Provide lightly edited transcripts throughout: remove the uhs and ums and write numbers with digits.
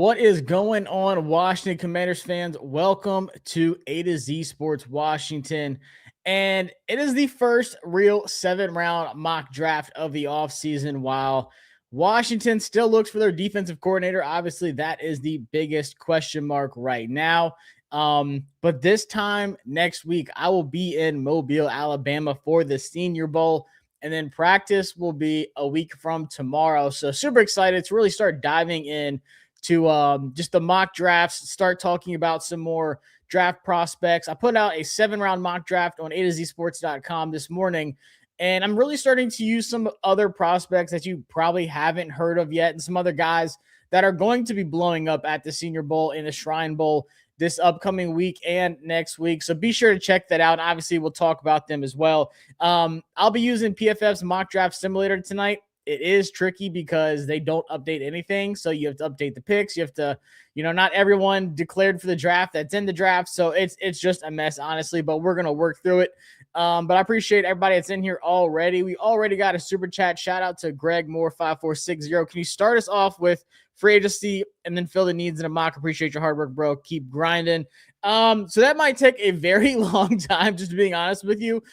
What is going on, Washington Commanders fans? Welcome to A to Z Sports Washington. And it is the first real 7-round mock draft of the offseason. While Washington still looks for their defensive coordinator, obviously, that is the biggest question mark right now. But this time next week, I will be in Mobile, Alabama for the Senior Bowl. And then practice will be a week from tomorrow. So super excited to really start diving in to just the mock drafts, start talking about some more draft prospects. I put out a 7-round mock draft on A2Zsports.com this morning, and I'm really starting to use some other prospects that you probably haven't heard of yet, and some other guys that are going to be blowing up at the Senior Bowl and the Shrine Bowl this upcoming week and next week. So be sure to check that out. Obviously, we'll talk about them as well. I'll be using PFF's mock draft simulator tonight. It is tricky because they don't update anything. So you have to update the picks. You have to, not everyone declared for the draft that's in the draft. So it's just a mess, honestly, but we're going to work through it. But I appreciate everybody that's in here already. We already got a super chat. Shout out to Greg Moore 5460. Can you start us off with free agency and then fill the needs in a mock? Appreciate your hard work, bro. Keep grinding. So that might take a very long time, just being honest with you.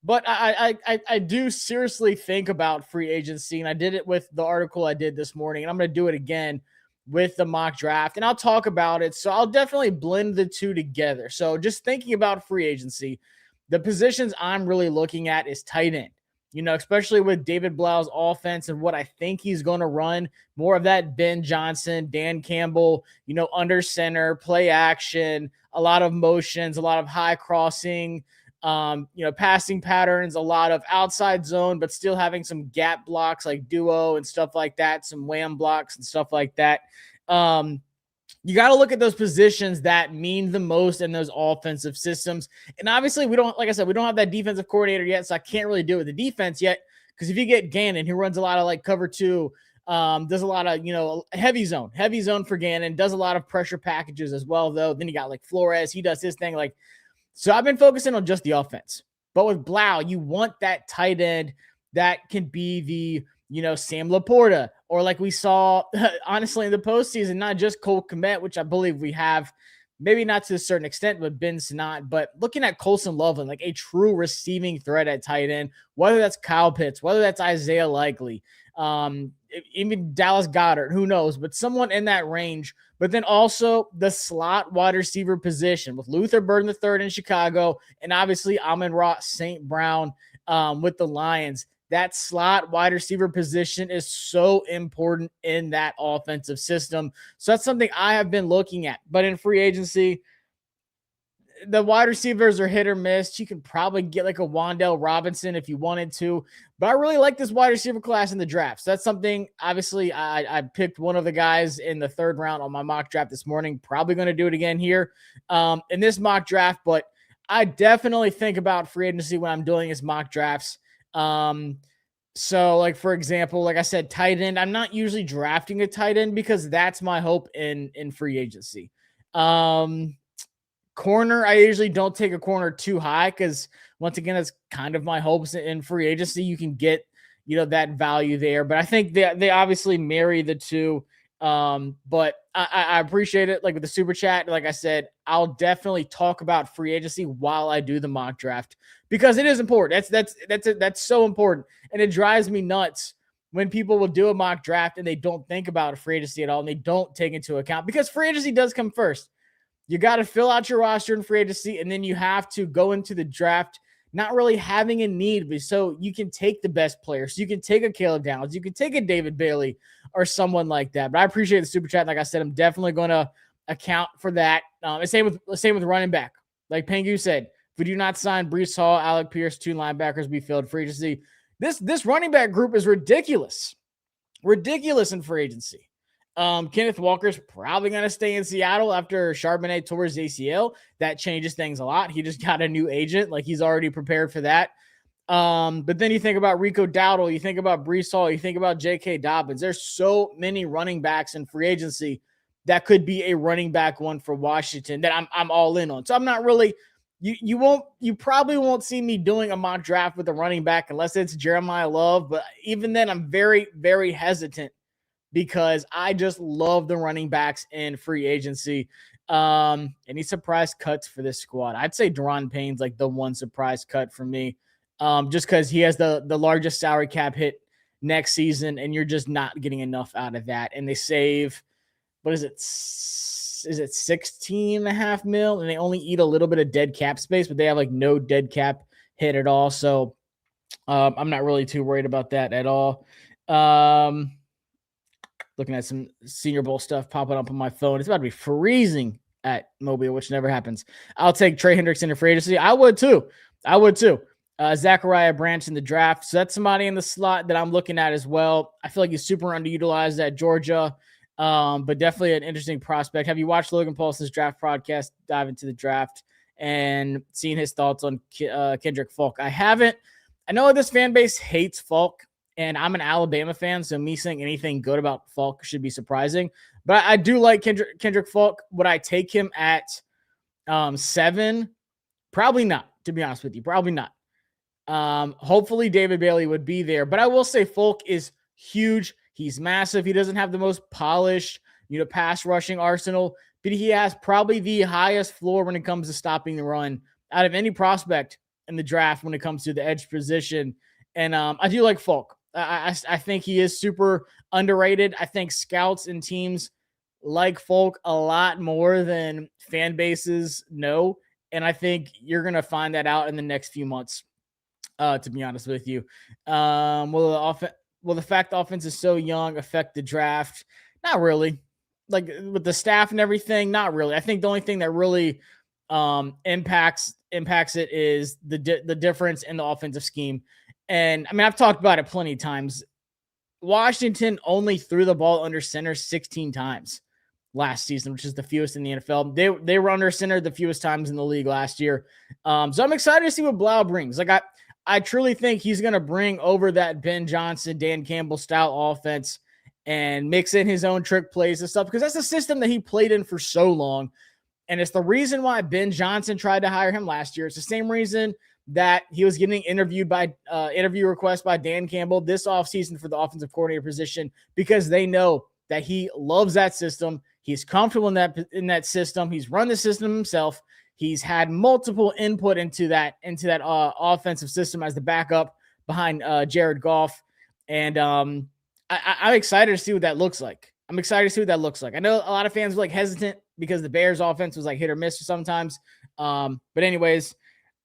But I do seriously think about free agency, and I did it with the article I did this morning, and I'm going to do it again with the mock draft, and I'll talk about it. So I'll definitely blend the two together. So just thinking about free agency, the positions I'm really looking at is tight end, especially with David Blau's offense and what I think he's going to run, more of that Ben Johnson, Dan Campbell, under center, play action, a lot of motions, a lot of high crossing, passing patterns, a lot of outside zone, but still having some gap blocks like duo and stuff like that, some wham blocks and stuff like that. You got to look at those positions that mean the most in those offensive systems. And obviously like I said, we don't have that defensive coordinator yet, so I can't really do it with the defense yet. Because if you get Gannon, who runs a lot of like cover two, does a lot of, heavy zone for Gannon, does a lot of pressure packages as well, though. Then you got like Flores, he does his thing. So I've been focusing on just the offense. But with Blau, you want that tight end that can be the, Sam Laporta, or like we saw, honestly, in the postseason, not just Cole Kmet, which I believe we have, maybe not to a certain extent, but Ben Sinnott. But looking at Colson Loveland, like a true receiving threat at tight end, whether that's Kyle Pitts, whether that's Isaiah Likely, even Dallas Goedert, who knows, but someone in that range. But then also the slot wide receiver position with Luther Burden III in Chicago, and obviously Amon-Ra St. Brown with the Lions. That slot wide receiver position is so important in that offensive system. So that's something I have been looking at. But in free agency, the wide receivers are hit or miss. You can probably get like a Wan'Dale Robinson if you wanted to. But I really like this wide receiver class in the draft. So that's something, obviously, I picked one of the guys in the 3rd round on my mock draft this morning. Probably going to do it again here in this mock draft. But I definitely think about free agency when I'm doing his mock drafts. So like, for example, like I said, tight end, I'm not usually drafting a tight end because that's my hope in free agency. Corner, I usually don't take a corner too high because once again, that's kind of my hopes in free agency. You can get, that value there, but I think they obviously marry the two. But I appreciate it. Like with the super chat, like I said, I'll definitely talk about free agency while I do the mock draft because it is important. That's so important. And it drives me nuts when people will do a mock draft and they don't think about free agency at all. And they don't take into account because free agency does come first. You got to fill out your roster in free agency, and then you have to go into the draft not really having a need, but so you can take the best players. You can take a Caleb Downs. You can take a David Bailey or someone like that. But I appreciate the super chat. Like I said, I'm definitely going to account for that. Same with running back. Like Pengu said, if we do not sign Breece Hall, Alec Pierce, 2 linebackers, we failed free agency. This running back group is ridiculous. Ridiculous in free agency. Kenneth Walker's probably going to stay in Seattle after Charbonnet tore his ACL. That changes things a lot. He just got a new agent. Like he's already prepared for that. But then you think about Rico Dowdle, you think about Breece Hall, you think about J.K. Dobbins. There's so many running backs in free agency that could be a running back one for Washington that I'm all in on. So I'm not really you probably won't see me doing a mock draft with a running back unless it's Jeremiah Love. But even then, I'm very, very hesitant because I just love the running backs in free agency. Any surprise cuts for this squad? I'd say Daron Payne's like the one surprise cut for me. Just because he has the largest salary cap hit next season, and you're just not getting enough out of that. And they save, what is it? Is it 16.5 mil? And they only eat a little bit of dead cap space, but they have like no dead cap hit at all. So I'm not really too worried about that at all. Looking at some Senior Bowl stuff popping up on my phone. It's about to be freezing at Mobile, which never happens. I'll take Trey Hendrickson in free agency. I would too. Zachariah Branch in the draft. So that's somebody in the slot that I'm looking at as well. I feel like he's super underutilized at Georgia, but definitely an interesting prospect. Have you watched Logan Paulson's draft podcast, dive into the draft, and seen his thoughts on Kendrick Falk? I haven't. I know this fan base hates Falk, and I'm an Alabama fan, so me saying anything good about Falk should be surprising. But I do like Kendrick Falk. Would I take him at 7? Probably not, to be honest with you. Probably not. Hopefully David Bailey would be there. But I will say Falk is huge. He's massive. He doesn't have the most polished, pass rushing arsenal, but he has probably the highest floor when it comes to stopping the run out of any prospect in the draft when it comes to the edge position. And I do like Falk. I think he is super underrated. I think scouts and teams like Falk a lot more than fan bases know. And I think you're going to find that out in the next few months, to be honest with you. Will the fact the offense is so young affect the draft? Not really. Like with the staff and everything, not really. I think the only thing that really impacts it is the difference in the offensive scheme. And I mean, I've talked about it plenty of times. Washington only threw the ball under center 16 times last season, which is the fewest in the NFL. They were under center the fewest times in the league last year. So I'm excited to see what Blau brings. Like I truly think he's going to bring over that Ben Johnson, Dan Campbell style offense and mix in his own trick plays and stuff, because that's a system that he played in for so long. And it's the reason why Ben Johnson tried to hire him last year. It's the same reason that he was getting interview requests by Dan Campbell this offseason for the offensive coordinator position, because they know that he loves that system. He's comfortable in that system. He's run the system himself. He's had multiple input into that offensive system as the backup behind Jared Goff. And I'm excited to see what that looks like. I know a lot of fans were like hesitant because the Bears offense was like hit or miss sometimes. But anyways,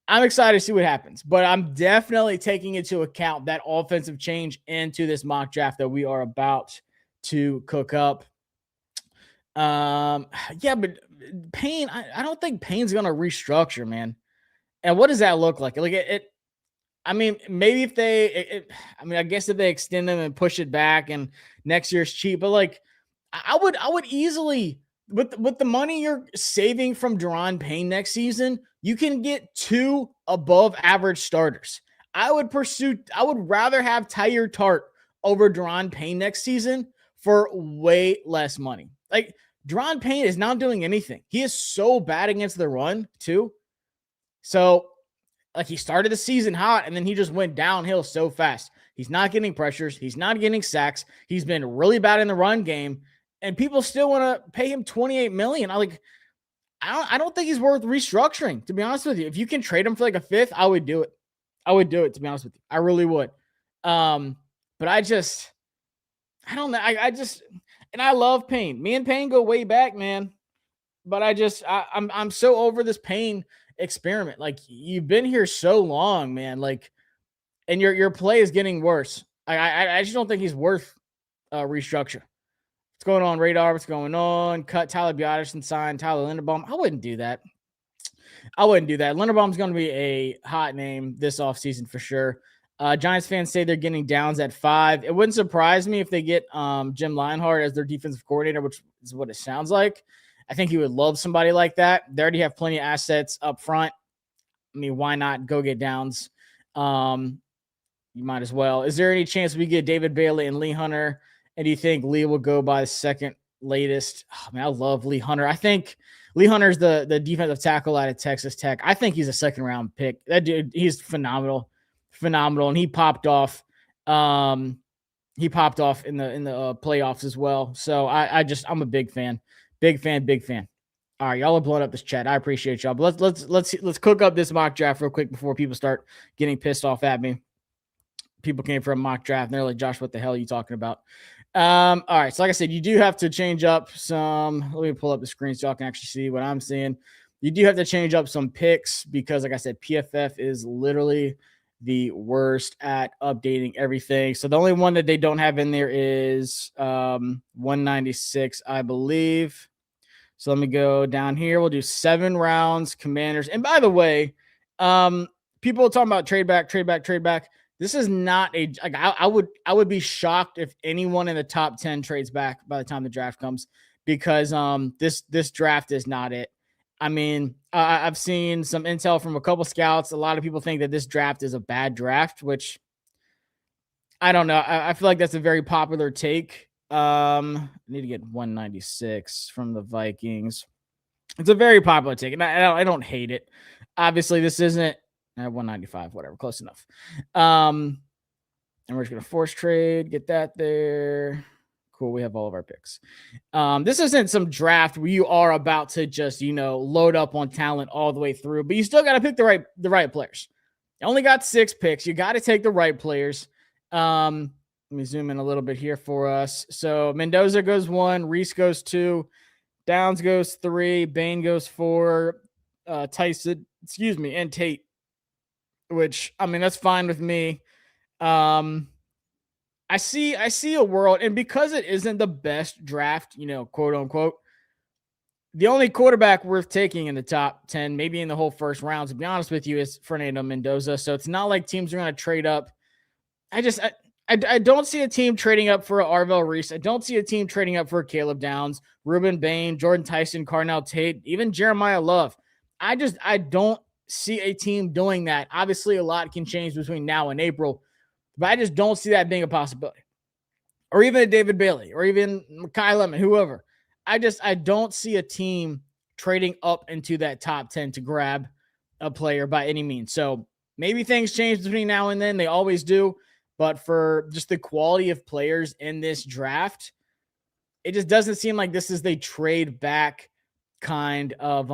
I'm excited to see what happens, but I'm definitely taking into account that offensive change into this mock draft that we are about to cook up. Yeah, but Payne, I don't think Payne's going to restructure, man. And what does that look like? Like I mean, maybe if I guess if they extend them and push it back and next year's cheap, but like I would easily, with the money you're saving from Daron Payne next season, you can get 2 above average starters. I would rather have Tyler Tart over Daron Payne next season for way less money. Like Daron Payne is not doing anything. He is so bad against the run too. So like he started the season hot and then he just went downhill so fast. He's not getting pressures. He's not getting sacks. He's been really bad in the run game, and people still want to pay him $28 million. I don't think he's worth restructuring, to be honest with you. If you can trade him for like a 5th, I would do it. To be honest with you. I really would. But I don't know. And I love Payne. Me and Payne go way back, man. But I'm so over this Payne experiment. Like, you've been here so long, man. Like, and your play is getting worse. I just don't think he's worth restructure. What's going on, Radar? What's going on? Cut Tyler Biotis, sign Tyler Linderbaum. I wouldn't do that. Linderbaum's going to be a hot name this offseason for sure. Giants fans say they're getting Downs at 5. It wouldn't surprise me if they get Jim Lionheart as their defensive coordinator, which is what it sounds like. I think he would love somebody like that. They already have plenty of assets up front. I mean, why not go get Downs? You might as well. Is there any chance we get David Bailey and Lee Hunter? And do you think Lee will go by the second latest? Oh, man, I love Lee Hunter. I think Lee Hunter's the defensive tackle out of Texas Tech. I think he's a second-round pick. That dude, he's phenomenal. And he popped off. he popped off in the playoffs as well. So I'm a big fan, big fan, big fan. All right, y'all are blowing up this chat. I appreciate y'all. But let's cook up this mock draft real quick before people start getting pissed off at me. People came for a mock draft and they're like, Josh, what the hell are you talking about? All right. So like I said, you do have to change up some. Let me pull up the screen so y'all can actually see what I'm seeing. You do have to change up some picks because, like I said, PFF is literally the worst at updating everything. So the only one that they don't have in there is 196, I believe. So let me go down here. We'll do 7 rounds, Commanders. And by the way, people talking about trade back, trade back, trade back. This is not a like I would be shocked if anyone in the top 10 trades back by the time the draft comes because this draft is not it. I mean, I've seen some intel from a couple scouts. A lot of people think that this draft is a bad draft, which I don't know. I feel like that's a very popular take. I need to get 196 from the Vikings. It's a very popular take, and I don't hate it. Obviously, this isn't 195, whatever, close enough. And we're just gonna force trade, get that there. Cool, we have all of our picks. This isn't some draft where you are about to just load up on talent all the way through, but you still got to pick the right players. You only got 6 picks. You got to take the right players. Let me zoom in a little bit here for us. So Mendoza goes 1, Reese goes 2, Downs goes 3, Bain goes 4, Tyson, and Tate, which, I mean, that's fine with me. I see a world, and because it isn't the best draft, quote unquote, the only quarterback worth taking in the top 10, maybe in the whole first round, to be honest with you, is Fernando Mendoza. So it's not like teams are going to trade up. I don't see a team trading up for Arvell Reese. I don't see a team trading up for Caleb Downs, Ruben Bain, Jordan Tyson, Carnell Tate, even Jeremiah Love. I don't see a team doing that. Obviously, a lot can change between now and April, but I just don't see that being a possibility. Or even a David Bailey, or even Kyle Lemon, whoever. I don't see a team trading up into that top 10 to grab a player by any means. So maybe things change between now and then. They always do. But for just the quality of players in this draft, it just doesn't seem like this is the trade back kind of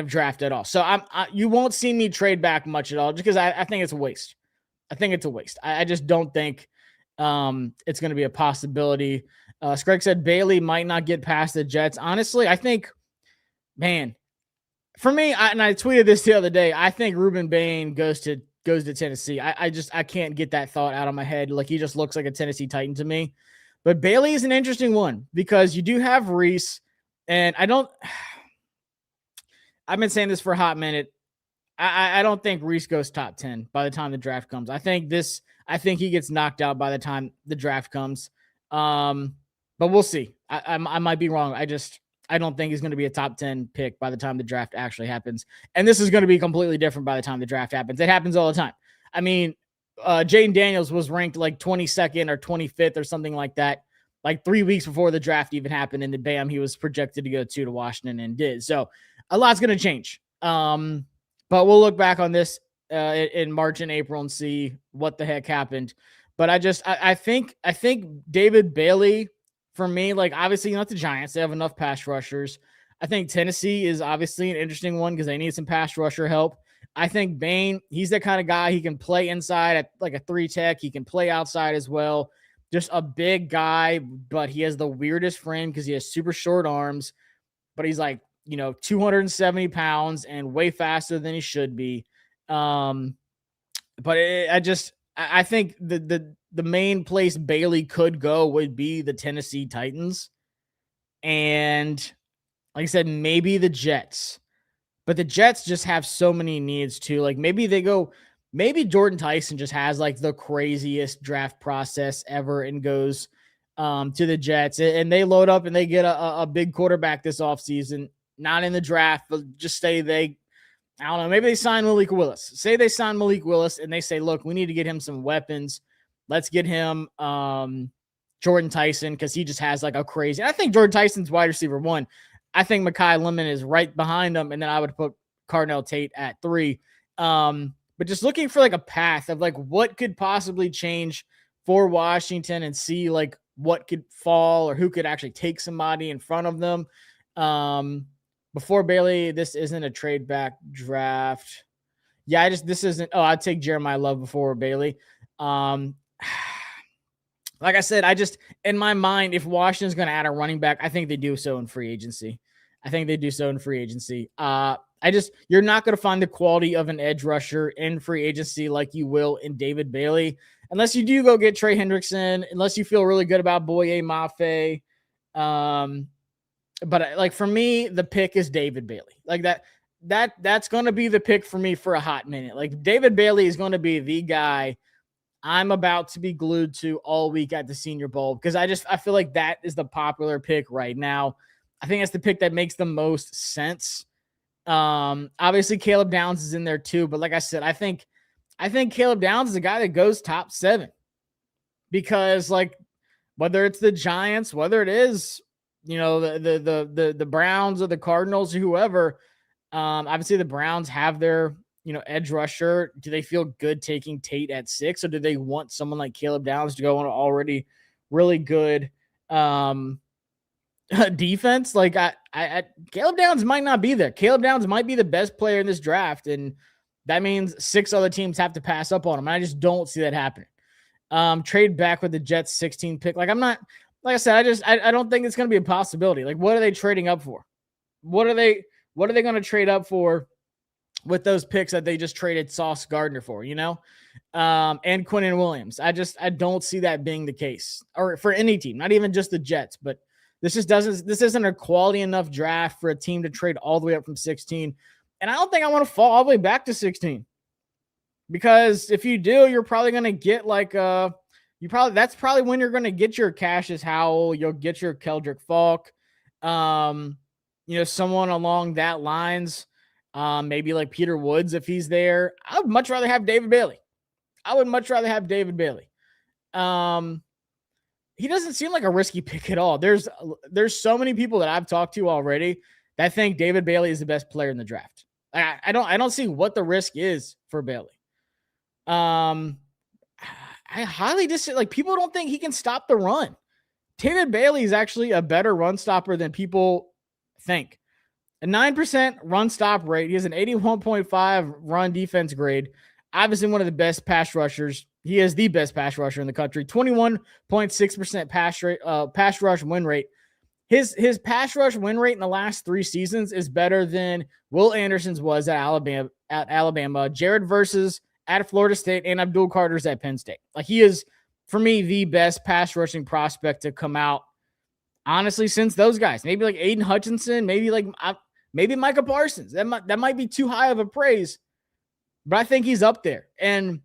draft at all. So you won't see me trade back much at all just because I think it's a waste. I think it's a waste. I just don't think it's going to be a possibility. Screg said Bailey might not get past the Jets. Honestly, I think, man, for me, I tweeted this the other day, I think Ruben Bain goes to Tennessee. I can't get that thought out of my head. Like, he just looks like a Tennessee Titan to me. But Bailey is an interesting one because you do have Reese, and I've been saying this for a hot minute. I don't think Reese goes top 10 by the time the draft comes. I think he gets knocked out by the time the draft comes. But we'll see. I might be wrong. I don't think he's going to be a top 10 pick by the time the draft actually happens. And this is going to be completely different by the time the draft happens. It happens all the time. I mean, Jayden Daniels was ranked like 22nd or 25th or something like that, like 3 weeks before the draft even happened. And then bam, he was projected to go to Washington and did. So a lot's going to change. But we'll look back on this in March and April and see what the heck happened. But I think David Bailey, for me, like, obviously not the Giants. They have enough pass rushers. I think Tennessee is obviously an interesting one because they need some pass rusher help. I think Bain, he's the kind of guy, he can play inside at like a 3 tech. He can play outside as well. Just a big guy, but he has the weirdest frame because he has super short arms, but he's like, 270 pounds and way faster than he should be. But I think the main place Bailey could go would be the Tennessee Titans. And like I said, maybe the Jets. But the Jets just have so many needs too. Like maybe Jordan Tyson just has like the craziest draft process ever and goes to the Jets. And they load up and they get a big quarterback this offseason. Not in the draft, but just say I don't know, maybe they sign Malik Willis. Say they sign Malik Willis and they say, look, we need to get him some weapons. Let's get him Jordan Tyson because he just has like a crazy. I think Jordan Tyson's wide receiver 1. I think Mekhi Lemon is right behind him, and then I would put Carnell Tate at 3. But just looking for like a path of like what could possibly change for Washington and see like what could fall or who could actually take somebody in front of them. Before Bailey, this isn't a trade back draft. Yeah, this isn't. Oh, I'd take Jeremiah Love before Bailey. Like I said, in my mind, if Washington's going to add a running back, I think they do so in free agency. You're not going to find the quality of an edge rusher in free agency like you will in David Bailey, unless you do go get Trey Hendrickson, unless you feel really good about Boye Mafe. But like for me, the pick is David Bailey. Like that's going to be the pick for me for a hot minute. Like David Bailey is going to be the guy I'm about to be glued to all week at the Senior Bowl because I feel like that is the popular pick right now. I think that's the pick that makes the most sense. Obviously Caleb Downs is in there too, but like I said, I think Caleb Downs is a guy that goes top 7 because like whether it's the Giants, whether it is, the Browns or the Cardinals or whoever, obviously the Browns have their, edge rusher. Do they feel good taking Tate at 6, or do they want someone like Caleb Downs to go on an already really good defense? Like Caleb Downs might not be there. Caleb Downs might be the best player in this draft, and that means 6 other teams have to pass up on him. I just don't see that happening. Trade back with the Jets 16 pick. Like I'm not, like I said, I don't think it's going to be a possibility. Like what are they trading up for? What are they going to trade up for with those picks that they just traded Sauce Gardner for, and Quinnen Williams? I don't see that being the case, or for any team, not even just the Jets, but this isn't a quality enough draft for a team to trade all the way up from 16. And I don't think I want to fall all the way back to 16, because if you do, you're probably going to get like, that's probably when you're going to get your Cassius Howell. You'll get your Keldrick Falk, someone along that lines. Maybe like Peter Woods if he's there. I would much rather have David Bailey. He doesn't seem like a risky pick at all. There's so many people that I've talked to already that think David Bailey is the best player in the draft. I don't see what the risk is for Bailey. I highly disagree. Like people don't think he can stop the run. David Bailey is actually a better run stopper than people think. A 9% run stop rate. He has an 81.5 run defense grade. Obviously one of the best pass rushers. He is the best pass rusher in the country. 21.6% pass rush win rate. His pass rush win rate in the last 3 seasons is better than Will Anderson's was at Alabama, Jared Verse's at Florida State, and Abdul Carter's at Penn State. Like he is, for me, the best pass rushing prospect to come out, honestly, since those guys. Maybe like Aiden Hutchinson, maybe Micah Parsons. That might be too high of a praise, but I think he's up there. And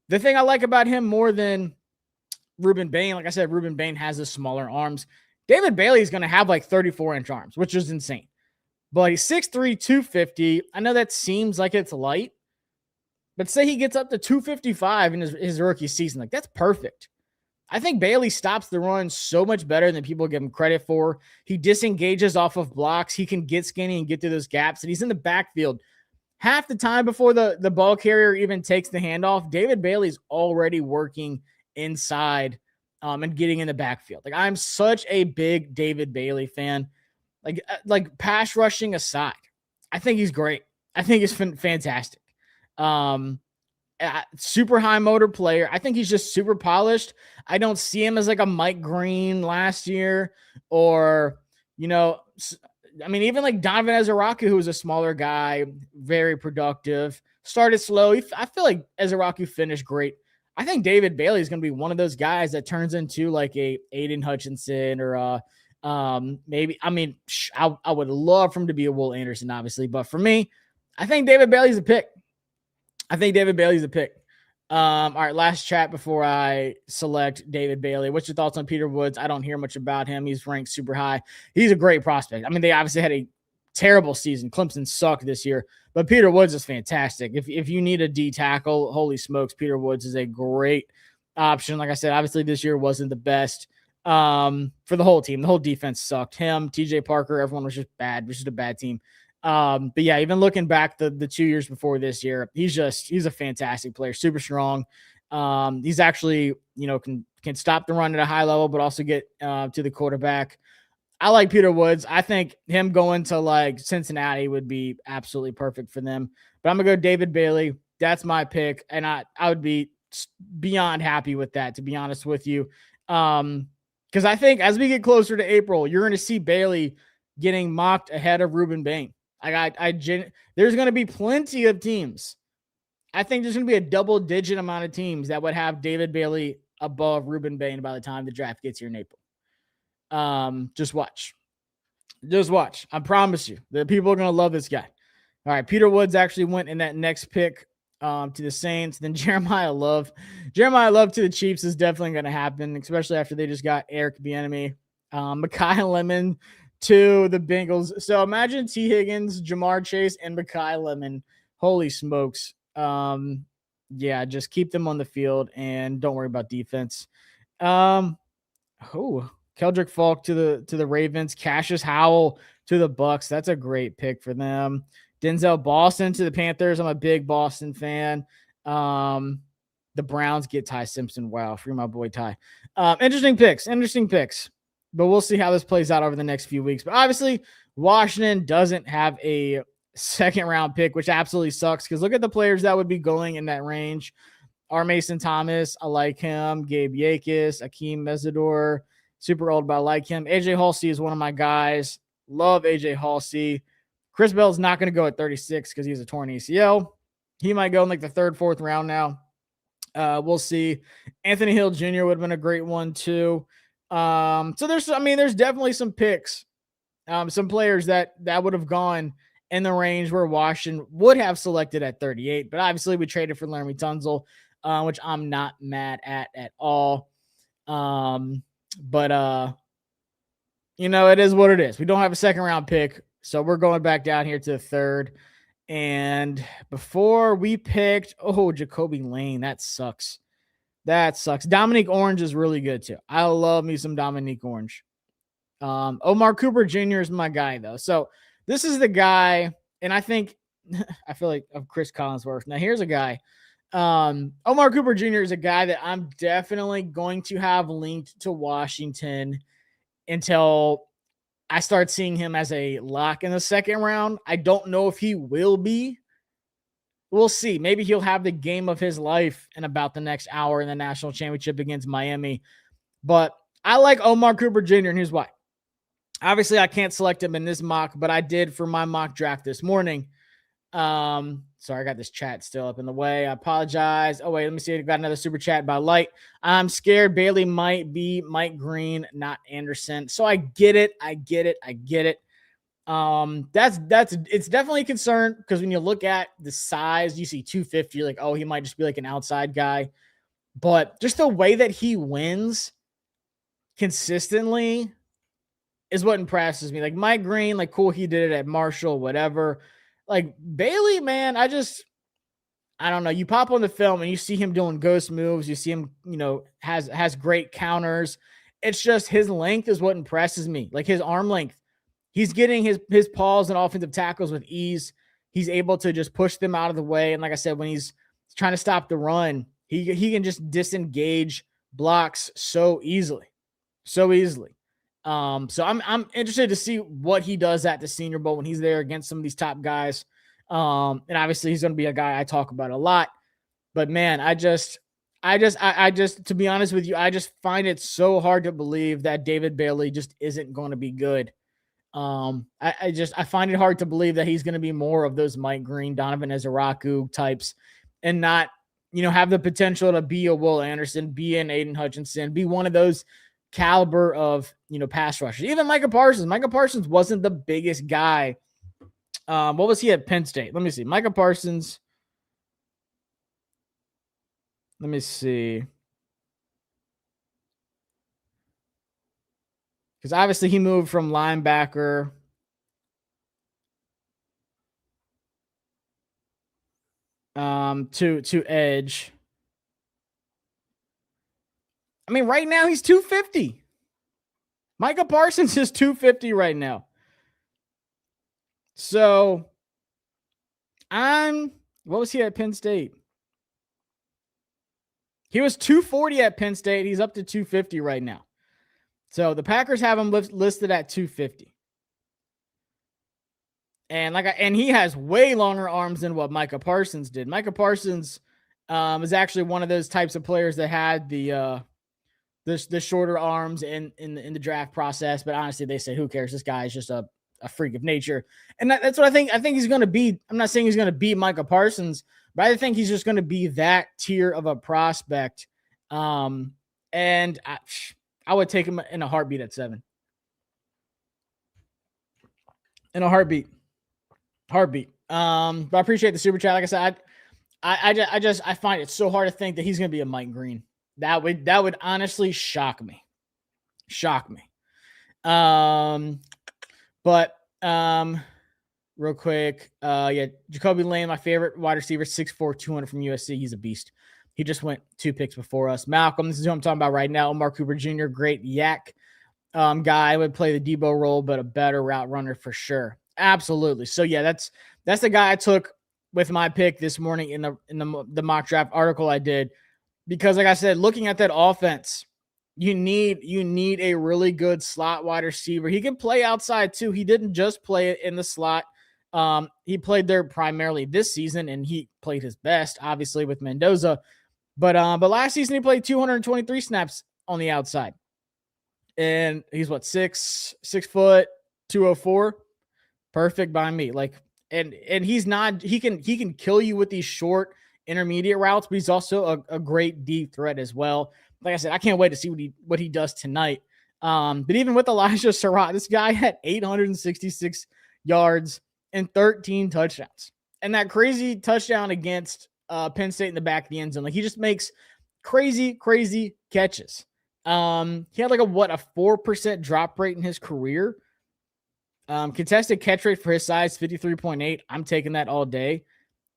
the thing I like about him more than Ruben Bain, like I said, Ruben Bain has the smaller arms. David Bailey is going to have like 34-inch arms, which is insane. But he's 6'3", 250. I know that seems like it's light, but say he gets up to 255 in his rookie season. Like that's perfect. I think Bailey stops the run so much better than people give him credit for. He disengages off of blocks. He can get skinny and get through those gaps. And he's in the backfield half the time before the ball carrier even takes the handoff. David Bailey's already working inside and getting in the backfield. Like I'm such a big David Bailey fan. Like pass rushing aside, I think he's great. I think he's fantastic. Super high motor player. I think he's just super polished. I don't see him as like a Mike Green last year or, even like Donovan Ezeraku, who was a smaller guy, very productive, started slow. I feel like Ezeraku finished great. I think David Bailey is going to be one of those guys that turns into like a Aiden Hutchinson or maybe, I would love for him to be a Will Anderson, obviously. But for me, I think David Bailey's a pick. All right, last chat before I select David Bailey. What's your thoughts on Peter Woods? I don't hear much about him. He's ranked super high. He's a great prospect. I mean, they obviously had a terrible season. Clemson sucked this year, but Peter Woods is fantastic. If you need a D tackle, holy smokes, Peter Woods is a great option. Like I said, obviously this year wasn't the best for the whole team. The whole defense sucked. Him, TJ Parker, everyone was just bad. It was just a bad team. But yeah, even looking back the 2 years before this year, he's a fantastic player, super strong. He's actually, can stop the run at a high level, but also get to the quarterback. I like Peter Woods. I think him going to like Cincinnati would be absolutely perfect for them. But I'm gonna go David Bailey. That's my pick, and I would be beyond happy with that, to be honest with you. Because I think as we get closer to April, you're going to see Bailey getting mocked ahead of Ruben Bain. There's going to be plenty of teams. I think there's going to be a double-digit amount of teams that would have David Bailey above Ruben Bain by the time the draft gets here in April. Just watch. Just watch. I promise you, the people are going to love this guy. All right, Peter Woods actually went in that next pick to the Saints. Then Jeremiah Love to the Chiefs is definitely going to happen, especially after they just got Eric Bieniemy. Mekhi Lemon to the Bengals. So imagine T. Higgins, Jamar Chase, and Mekhi Lemon. Holy smokes. Yeah, just keep them on the field and don't worry about defense. Keldrick Falk to the Ravens, Cassius Howell to the Bucks. That's a great pick for them. Denzel Boston to the Panthers. I'm a big Boston fan. The Browns get Ty Simpson. Wow, free my boy Ty. Interesting picks. But we'll see how this plays out over the next few weeks. But obviously, Washington doesn't have a second round pick, which absolutely sucks because look at the players that would be going in that range. R. Mason Thomas, I like him. Gabe Yakis, Akeem Mesidor, super old, but I like him. AJ Halsey is one of my guys. Love AJ Halsey. Chris Bell's not going to go at 36 because he's a torn ACL. He might go in like the third, fourth round now. We'll see. Anthony Hill Jr. would have been a great one too. So there's definitely some picks, some players that would have gone in the range where Washington would have selected at 38. But obviously we traded for Laremy Tunsil, which I'm not mad at all. But it is what it is. We don't have a second round pick, so we're going back down here to the third. And before we picked, Jacoby Lane, that sucks. Dominique Orange is really good too. I love me some Dominique Orange. Omar Cooper Jr. is my guy though. So this is the guy, and I think I feel like of Chris Collinsworth. Now here's a guy. Omar Cooper Jr. is a guy that I'm definitely going to have linked to Washington until I start seeing him as a lock in the second round. I don't know if he will be. We'll see. Maybe he'll have the game of his life in about the next hour in the national championship against Miami. But I like Omar Cooper Jr., and here's why. Obviously, I can't select him in this mock, but I did for my mock draft this morning. Sorry, I got this chat still up in the way. I apologize. Oh, wait, let me see. I got another super chat by Light. I'm scared Bailey might be Mike Green, not Anderson. So I get it. It's definitely a concern because when you look at the size, you see 250, like, oh, he might just be like an outside guy. But just the way that he wins consistently is what impresses me. Like Mike Green, like cool, he did it at Marshall, whatever. Like Bailey, man, I don't know. You pop on the film and you see him doing ghost moves. You see him, has great counters. It's just his length is what impresses me. Like his arm length. He's getting his paws and offensive tackles with ease. He's able to just push them out of the way. And like I said, when he's trying to stop the run, he can just disengage blocks so easily. So I'm interested to see what he does at the Senior Bowl when he's there against some of these top guys. And obviously he's going to be a guy I talk about a lot. But man, I just to be honest with you, I just find it so hard to believe that David Bailey just isn't going to be good. I find it hard to believe that he's going to be more of those Mike Green, Donovan Ezeraku types, and not have the potential to be a Will Anderson, be an Aiden Hutchinson, be one of those caliber of pass rushers. Even Micah Parsons wasn't the biggest guy. What was he at Penn State? Let me see. Micah Parsons. Let me see. Because obviously he moved from linebacker to edge. I mean, right now he's 250. Micah Parsons is 250 right now. So what was he at Penn State? He was 240 at Penn State. He's up to 250 right now. So the Packers have him listed at 250. And he has way longer arms than what Micah Parsons did. Micah Parsons is actually one of those types of players that had the shorter arms in the draft process. But honestly, they say, who cares? This guy is just a freak of nature. And that's what I think. I think he's going to be. I'm not saying he's going to be Micah Parsons, but I think he's just going to be that tier of a prospect. And I would take him in a heartbeat at 7. In a heartbeat. But I appreciate the super chat. Like I said, I find it so hard to think that he's going to be a Mike Green. That would honestly shock me. But real quick, Jacoby Lane, my favorite wide receiver, 6'4", 200 from USC. He's a beast. He just went 2 picks before us. Malcolm, this is who I'm talking about right now. Omar Cooper Jr., great yak guy. Would play the Debo role, but a better route runner for sure. Absolutely. So yeah, that's the guy I took with my pick this morning in the mock draft article I did, because like I said, looking at that offense, you need a really good slot wide receiver. He can play outside too. He didn't just play it in the slot. He played there primarily this season, and he played his best, obviously, with Mendoza. But last season he played 223 snaps on the outside, and he's 6 foot 204. Perfect by me. And he's not. He can kill you with these short intermediate routes, but he's also a great deep threat as well. Like I said, I can't wait to see what he does tonight. But even with Elijah Surratt, this guy had 866 yards and 13 touchdowns. And that crazy touchdown against Penn State in the back of the end zone. He just makes crazy catches. He had a 4% drop rate in his career. Contested catch rate for his size, 53.8. I'm taking that all day.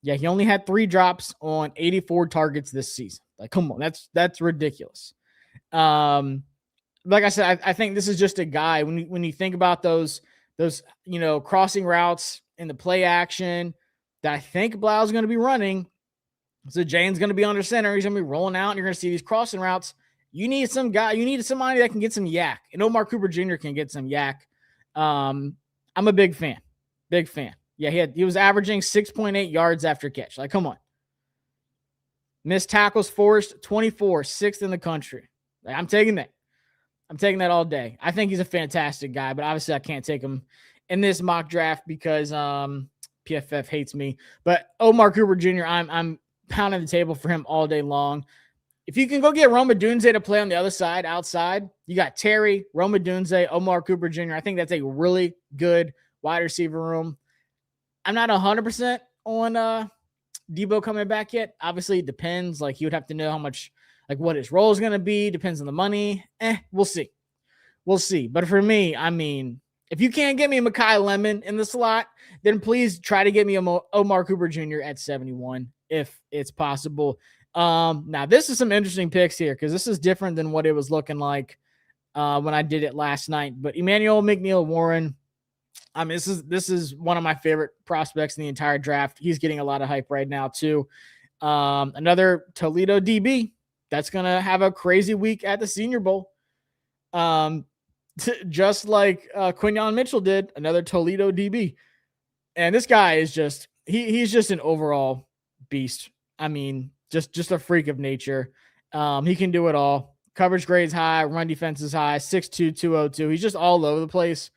Yeah, he only had 3 drops on 84 targets this season. Come on, that's ridiculous. Like I said, I think this is just a guy, when you think about those crossing routes in the play action that I think Blau's going to be running. So Jayden's going to be under center. He's going to be rolling out, and you're going to see these crossing routes. You need somebody that can get some yak, and Omar Cooper Jr. can get some yak. I'm a big fan. Yeah, he was averaging 6.8 yards after catch. Come on. Missed tackles forced, 24, 6th in the country. I'm taking that. I'm taking that all day. I think he's a fantastic guy, but obviously I can't take him in this mock draft because PFF hates me. But Omar Cooper Jr., I'm pounding the table for him all day long. If you can go get Rome Odunze to play on the other side, outside, you got Terry, Rome Odunze, Omar Cooper Jr. I think that's a really good wide receiver room. I'm not 100% on Debo coming back yet. Obviously, it depends. He would have to know how much, what his role is going to be. Depends on the money. We'll see. But for me, I mean, if you can't get me Mekhi Lemon in the slot, then please try to get me Omar Cooper Jr. at 71 if it's possible. Now this is some interesting picks here because this is different than what it was looking like when I did it last night. But Emmanuel McNeil-Warren, I mean, this is one of my favorite prospects in the entire draft. He's getting a lot of hype right now too. Another Toledo DB that's gonna have a crazy week at the Senior Bowl. Just like Quinyon Mitchell did, another Toledo DB. And this guy is he's just an overall beast. I mean, just a freak of nature. He can do it all. Coverage grade's high, run defense is high, 6'2", 202. He's just all over the place.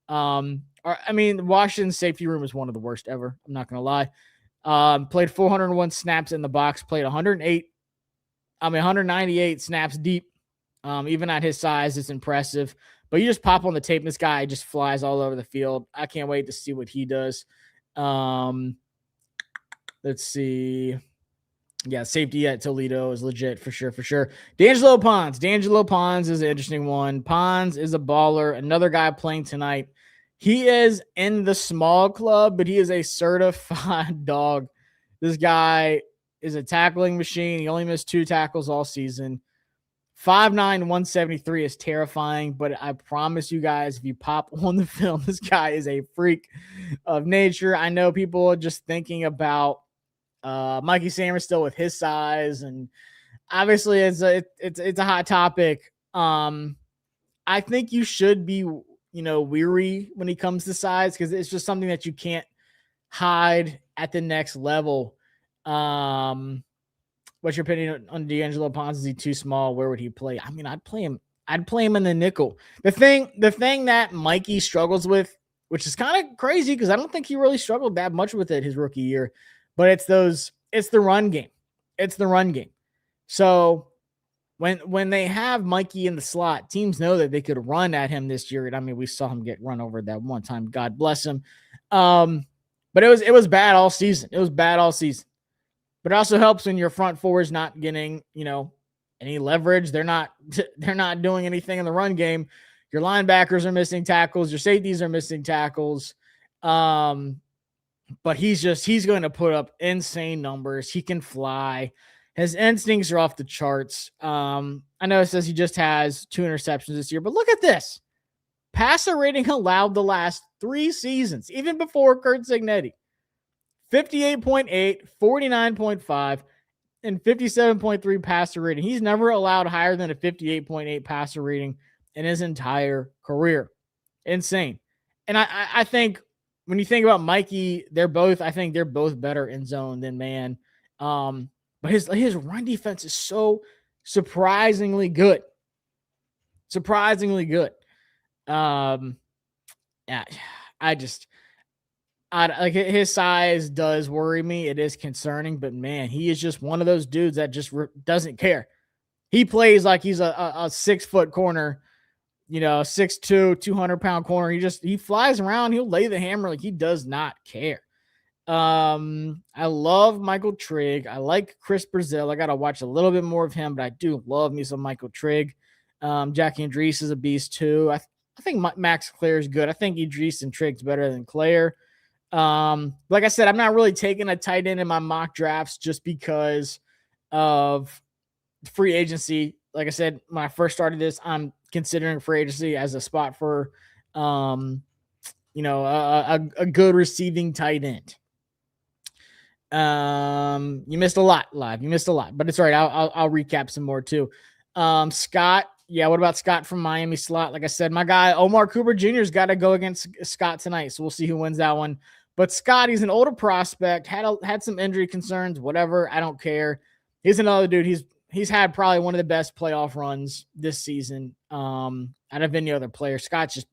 Washington's safety room is one of the worst ever. I'm not going to lie. Played 401 snaps in the box, played 198 snaps deep. Even at his size, it's impressive. But you just pop on the tape, and this guy just flies all over the field. I can't wait to see what he does. Let's see. Yeah, safety at Toledo is legit for sure. D'Angelo Pons is an interesting one. Pons is a baller. Another guy playing tonight. He is in the small club, but he is a certified dog. This guy is a tackling machine. He only missed 2 tackles all season. 5'9", 173 is terrifying, but I promise you guys, if you pop on the film, this guy is a freak of nature. I know people are just thinking about Mikey Sammer still with his size and obviously it's a hot topic. I think you should be, weary when it comes to size because it's just something that you can't hide at the next level. What's your opinion on D'Angelo Ponce? Is he too small? Where would he play? I mean, I'd play him. I'd play him in the nickel. The thing that Mikey struggles with, which is kind of crazy because I don't think he really struggled that much with it his rookie year, but it's the run game. It's the run game. So when they have Mikey in the slot, teams know that they could run at him this year. And I mean, we saw him get run over that one time. God bless him. But it was bad all season. It was bad all season. But it also helps when your front four is not getting, any leverage. They're not doing anything in the run game. Your linebackers are missing tackles. Your safeties are missing tackles. But he's going to put up insane numbers. He can fly. His instincts are off the charts. I know it says he just has 2 interceptions this year, but look at this. Passer rating allowed the last 3 seasons, even before Kurt Signetti. 58.8, 49.5, and 57.3 passer rating. He's never allowed higher than a 58.8 passer rating in his entire career. Insane. And I think when you think about Mikey, I think they're both better in zone than man. But his run defense is so surprisingly good. Surprisingly good. Yeah, like his size does worry me. It is concerning, but man, he is just one of those dudes that just doesn't care. He plays like he's a 6-foot corner, 6'2", 200-pound corner. He flies around. He'll lay the hammer like he does not care. I love Michael Trigg. I like Chris Brazil. I got to watch a little bit more of him, but I do love me some Michael Trigg. Jackie Idris is a beast too. I think Max Clare is good. I think Idris and Trigg's better than Clare. Like I said, I'm not really taking a tight end in my mock drafts just because of free agency. Like I said, when I first started this, I'm considering free agency as a spot for, a good receiving tight end. You missed a lot live. You missed a lot, but it's all right. I'll recap some more too. Scott. Yeah. What about Scott from Miami slot? Like I said, my guy, Omar Cooper Jr.'s got to go against Scott tonight. So we'll see who wins that one. But Scott, he's an older prospect, had some injury concerns, whatever. I don't care. He's another dude. He's had probably one of the best playoff runs this season out of any other player. Scott's just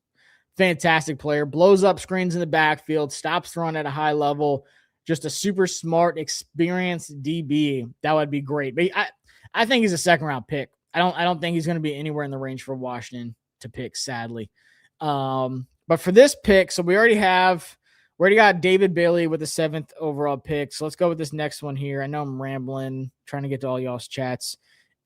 fantastic player, blows up screens in the backfield, stops throwing at a high level, just a super smart, experienced DB. That would be great. But I think he's a second-round pick. I don't think he's going to be anywhere in the range for Washington to pick, sadly. But for this pick, so we already got David Bailey with the 7th overall pick. So let's go with this next one here. I know I'm rambling, trying to get to all y'all's chats.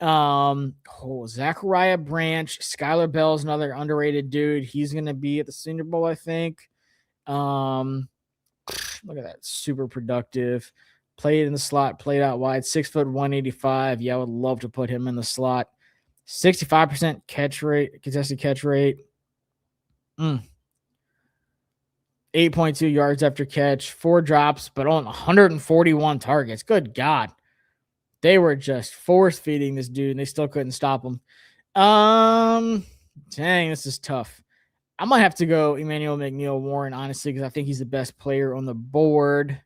Zachariah Branch, Skylar Bell's another underrated dude. He's going to be at the Senior Bowl, I think. Look at that. Super productive. Played in the slot, played out wide, 6 foot 185. Yeah, I would love to put him in the slot. 65% catch rate, contested catch rate. 8.2 yards after catch, 4 drops, but on 141 targets. Good God. They were just force feeding this dude and they still couldn't stop him. Dang, this is tough. I might have to go Emmanuel McNeil-Warren, honestly, because I think he's the best player on the board.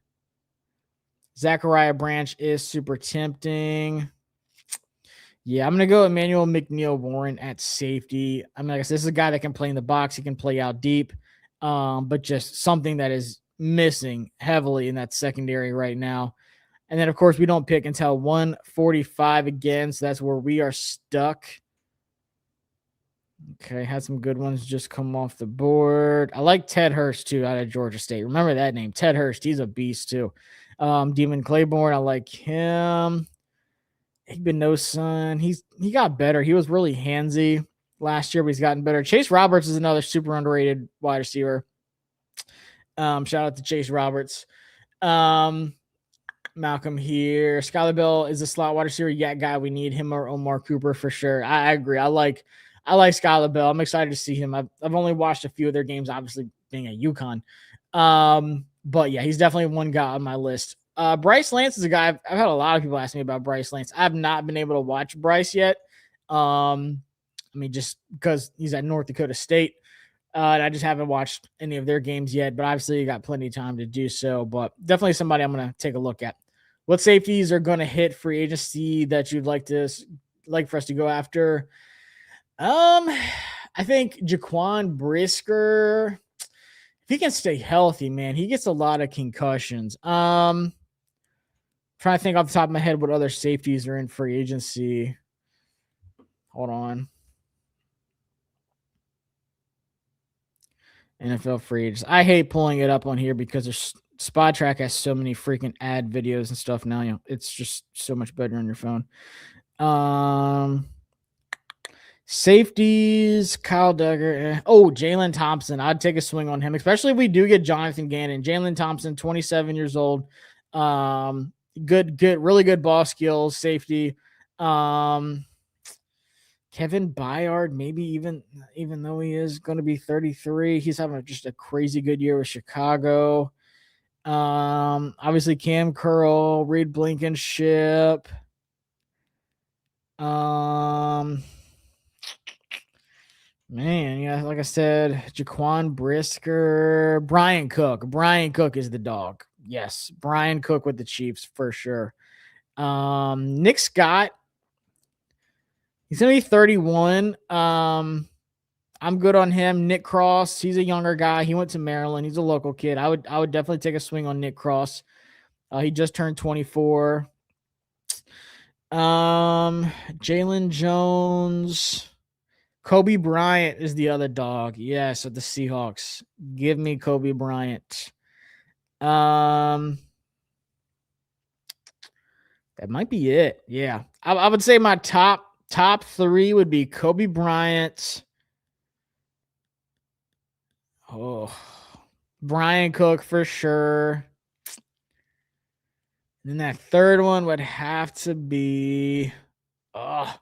Zachariah Branch is super tempting. Yeah, I'm going to go Emmanuel McNeil-Warren at safety. I mean, like I said, this is a guy that can play in the box. He can play out deep, but just something that is missing heavily in that secondary right now. And then, of course, we don't pick until 145 again, so that's where we are stuck. Okay, had some good ones just come off the board. I like Ted Hurst, too, out of Georgia State. Remember that name, Ted Hurst. He's a beast, too. Demon Claiborne, I like him. Igbenogson, he got better. He was really handsy last year, but he's gotten better. Chase Roberts is another super underrated wide receiver. Shout out to Chase Roberts. Malcolm here. Skylar Bell is a slot wide receiver. Yeah, guy, we need him or Omar Cooper for sure. I agree. I like Skylar Bell. I'm excited to see him. I've only watched a few of their games, obviously being at UConn. But yeah, he's definitely one guy on my list. Bryce Lance is a guy I've had a lot of people ask me about Bryce Lance. I've not been able to watch Bryce yet. I mean, just because he's at North Dakota State. And I just haven't watched any of their games yet, but obviously you got plenty of time to do so. But definitely somebody I'm going to take a look at. What safeties are going to hit free agency that you'd like for us to go after? I think Jaquan Brisker, if he can stay healthy, man, he gets a lot of concussions. Trying to think off the top of my head what other safeties are in free agency. Hold on. NFL free agents. I hate pulling it up on here because there's Spot Track has so many freaking ad videos and stuff now. You know, it's just so much better on your phone. Safeties, Kyle Duggar. Oh, Jalen Thompson. I'd take a swing on him, especially if we do get Jonathan Gannon. Jalen Thompson, 27 years old. Good, really good ball skills, safety. Kevin Byard, maybe even though he is going to be 33, he's having just a crazy good year with Chicago. Obviously Cam Curl, Reed Blankenship. Man, yeah, like I said, Jaquan Brisker, Brian Cook. Brian Cook is the dog. Yes, Brian Cook with the Chiefs for sure. Nick Scott. He's gonna be 31. I'm good on him. Nick Cross, he's a younger guy. He went to Maryland. He's a local kid. I would definitely take a swing on Nick Cross. He just turned 24. Jalen Jones. Kobe Bryant is the other dog. Yes, at the Seahawks. Give me Kobe Bryant. That might be it. Yeah. I would say my top three would be Kobe Bryant. Oh, Brian Cook for sure. And then that third one would have to be, man,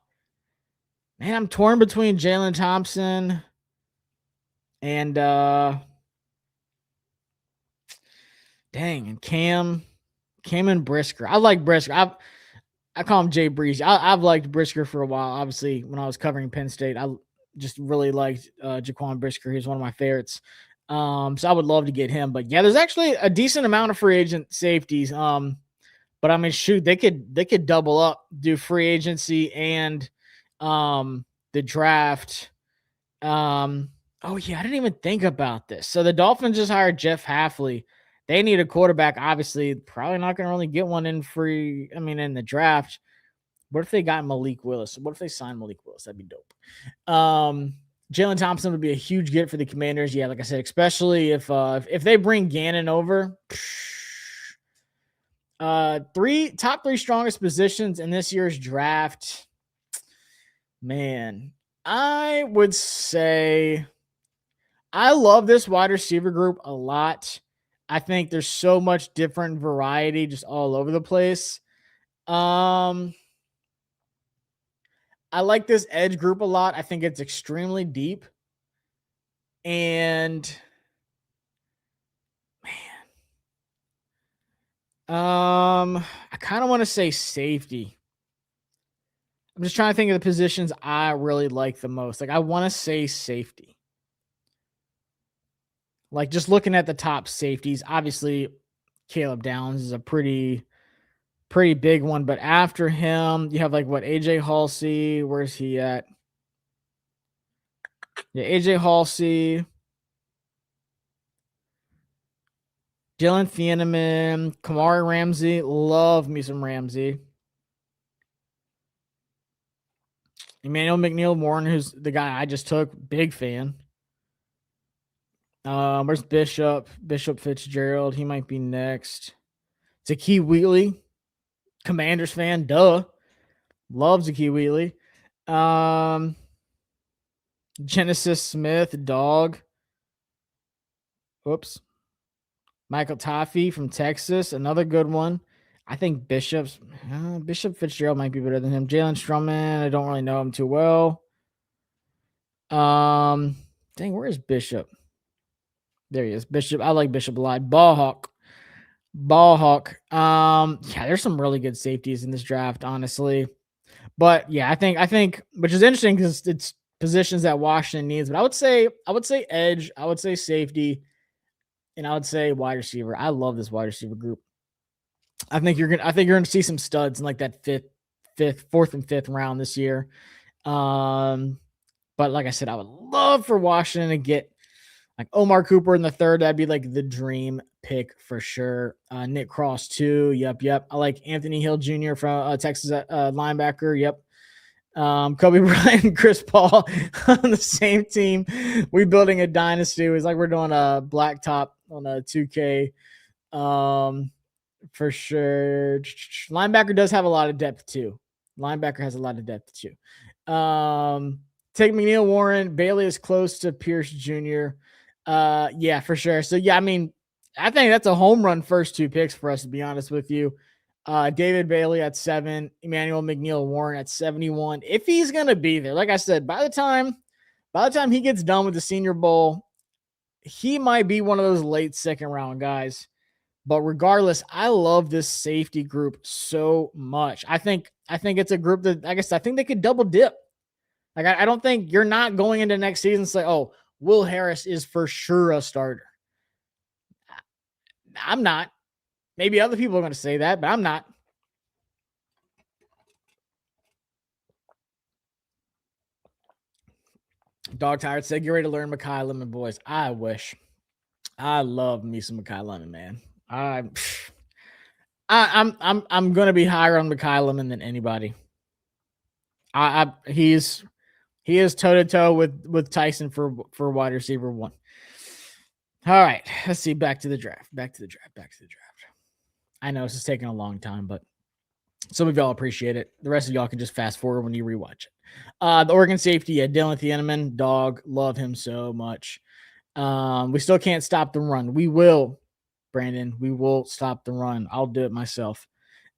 I'm torn between Jalen Thompson and and Cam and Brisker. I like Brisker. I call him Jay Breeze. I've liked Brisker for a while. Obviously, when I was covering Penn State, I just really liked Jaquan Brisker. He's one of my favorites. So I would love to get him. But yeah, there's actually a decent amount of free agent safeties. But I mean, shoot, they could double up, do free agency and the draft. Oh yeah, I didn't even think about this. So the Dolphins just hired Jeff Hafley. They need a quarterback. Obviously, probably not going to really get one in the draft. What if they got Malik Willis? What if they signed Malik Willis? That'd be dope. Jalen Thompson would be a huge get for the Commanders. Yeah, like I said, especially if they bring Gannon over. Top three strongest positions in this year's draft. Man, I would say I love this wide receiver group a lot. I think there's so much different variety just all over the place. I like this edge group a lot. I think it's extremely deep. And man, I kind of want to say safety. I'm just trying to think of the positions I really like the most. Like I want to say safety. Like just looking at the top safeties, obviously Caleb Downs is a pretty big one, but after him, you have like what AJ Halsey, where's he at? Yeah, AJ Halsey, Dylan Thieneman, Kamari Ramsey, love me some Ramsey. Emmanuel McNeil-Warren, who's the guy I just took, big fan. Where's Bishop Fitzgerald? He might be next. Zakee Wheatley, Commanders fan, duh. Love Zakee Wheatley. Genesis Smith, dog. Whoops. Michael Toffee from Texas, another good one. I think Bishop Fitzgerald might be better than him. Jalen Strumman, I don't really know him too well. Dang, where is Bishop? There he is. Bishop, I like Bishop a lot. Ball hawk. Ball hawk. Yeah, there's some really good safeties in this draft, honestly. But yeah, I think which is interesting because it's positions that Washington needs. But I would say edge, I would say safety, and I would say wide receiver. I love this wide receiver group. I think you're gonna see some studs in like that fourth and fifth round this year. Um, but like I said, I would love for Washington to get like Omar Cooper in the third. That'd be like the dream pick for sure. Nick Cross too. Yep. I like Anthony Hill Jr. from Texas linebacker. Yep. Kobe Bryant and Chris Paul on the same team. We building a dynasty. It's like we're doing a blacktop on a 2K. For sure. Linebacker does have a lot of depth too. Linebacker has a lot of depth too. Take McNeil Warren. Bailey is close to Pierce Jr. Yeah, for sure. So yeah, I mean, I think that's a home run first two picks for us, to be honest with you. David Bailey at 7, Emmanuel McNeil Warren at 71. If he's gonna be there, like I said, by the time he gets done with the Senior Bowl, he might be one of those late second round guys. But regardless, I love this safety group so much. I think it's a group that I think they could double dip. Like I don't think you're not going into next season and say, oh, Will Harris is for sure a starter. I'm not. Maybe other people are going to say that, but I'm not. Dog Tired said, get ready to learn Makai Lemon, boys. I wish. I love me some Makai Lemon, man. I'm gonna be higher on Makai Lemon than anybody. He is toe to toe with Tyson for wide receiver one. All right, let's see. Back to the draft. I know this is taking a long time, but some of y'all appreciate it. The rest of y'all can just fast forward when you rewatch it. The Oregon safety, Dylan Thieneman, dog, love him so much. We still can't stop the run. We will, Brandon. We will stop the run. I'll do it myself.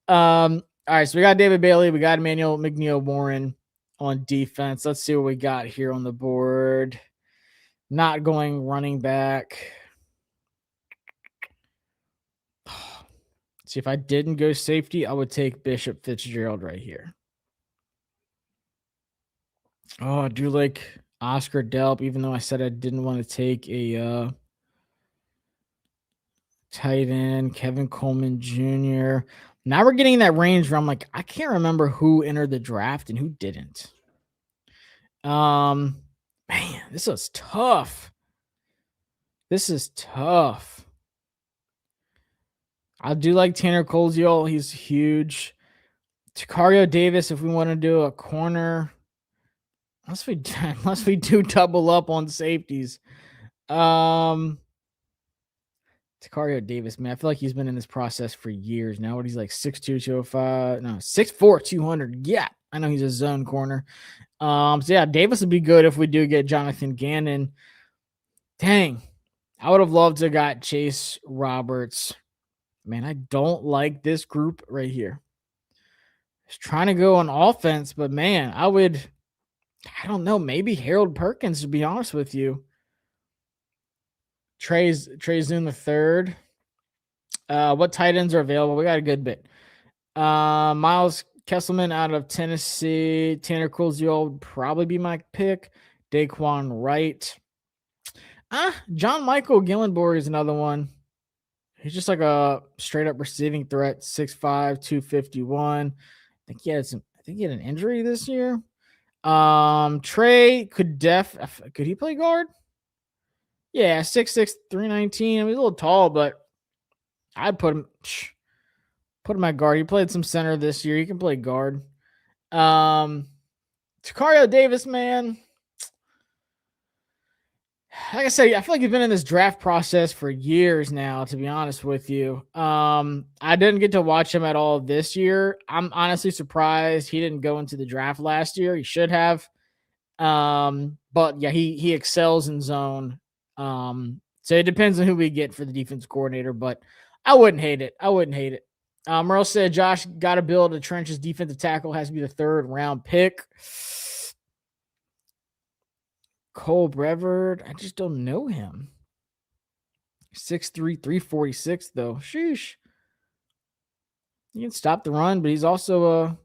All right, so we got David Bailey, we got Emmanuel McNeil Warren on defense. Let's see what we got here on the board. Not going running back. See, if I didn't go safety, I would take Bishop Fitzgerald right here. Oh, I do like Oscar Delp, even though I said I didn't want to take a tight end, Kevin Coleman Jr. Now we're getting in that range where I'm like, I can't remember who entered the draft and who didn't. Man, this is tough. I do like Tanner Colziol. He's huge. Tacario Davis, if we want to do a corner, unless we do double up on safeties. Tacario Davis, man, I feel like he's been in this process for years now. What he's like 6'2", 205, no, 6'4", 200. Yeah, I know he's a zone corner. So yeah, Davis would be good if we do get Jonathan Gannon. Dang, I would have loved to have got Chase Roberts. Man, I don't like this group right here. Just trying to go on offense, but man, I don't know, maybe Harold Perkins, to be honest with you. Trey Zoom the third. What tight ends are available? We got a good bit. Miles Kesselman out of Tennessee. Tanner Colziol would probably be my pick. Daquan Wright. John Michael Gillenborg is another one. He's just like a straight up receiving threat, 6'5", 251. I think he had an injury this year. Trey could he play guard? Yeah, 6'6", 319. I mean, he's a little tall, but I'd put him at guard. He played some center this year. He can play guard. Tacario Davis, man. Like I said, I feel like he's been in this draft process for years now, to be honest with you. I didn't get to watch him at all this year. I'm honestly surprised he didn't go into the draft last year. He should have. But yeah, he excels in zone. So it depends on who we get for the defense coordinator, but I wouldn't hate it. Merle said Josh got to build a trenches defensive tackle, has to be the 3rd round pick. Cole Brevard, I just don't know him. 6'3", 346 though. Sheesh. He can stop the run, but he's also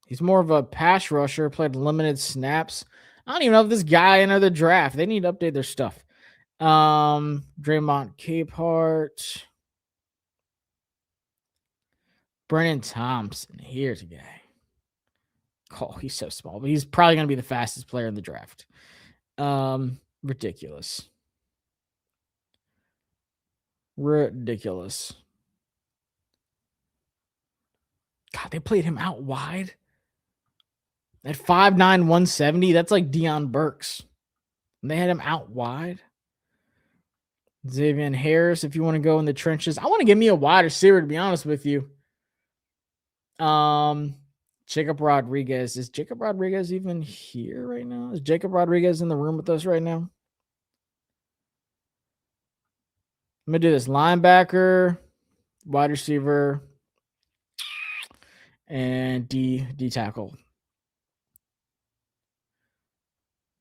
he's more of a pass rusher, played limited snaps. I don't even know if this guy entered the draft. They need to update their stuff. Draymond Capehart. Brennan Thompson. Here's a guy. Oh, he's so small, but he's probably going to be the fastest player in the draft. Ridiculous. Ridiculous. God, they played him out wide. At 5'9", 170, that's like Deion Burks. And they had him out wide. Xavier Harris, if you want to go in the trenches. I want to give me a wide receiver, to be honest with you. Jacob Rodriguez. Is Jacob Rodriguez even here right now? Is Jacob Rodriguez in the room with us right now? I'm going to do this. Linebacker, wide receiver, and D tackle.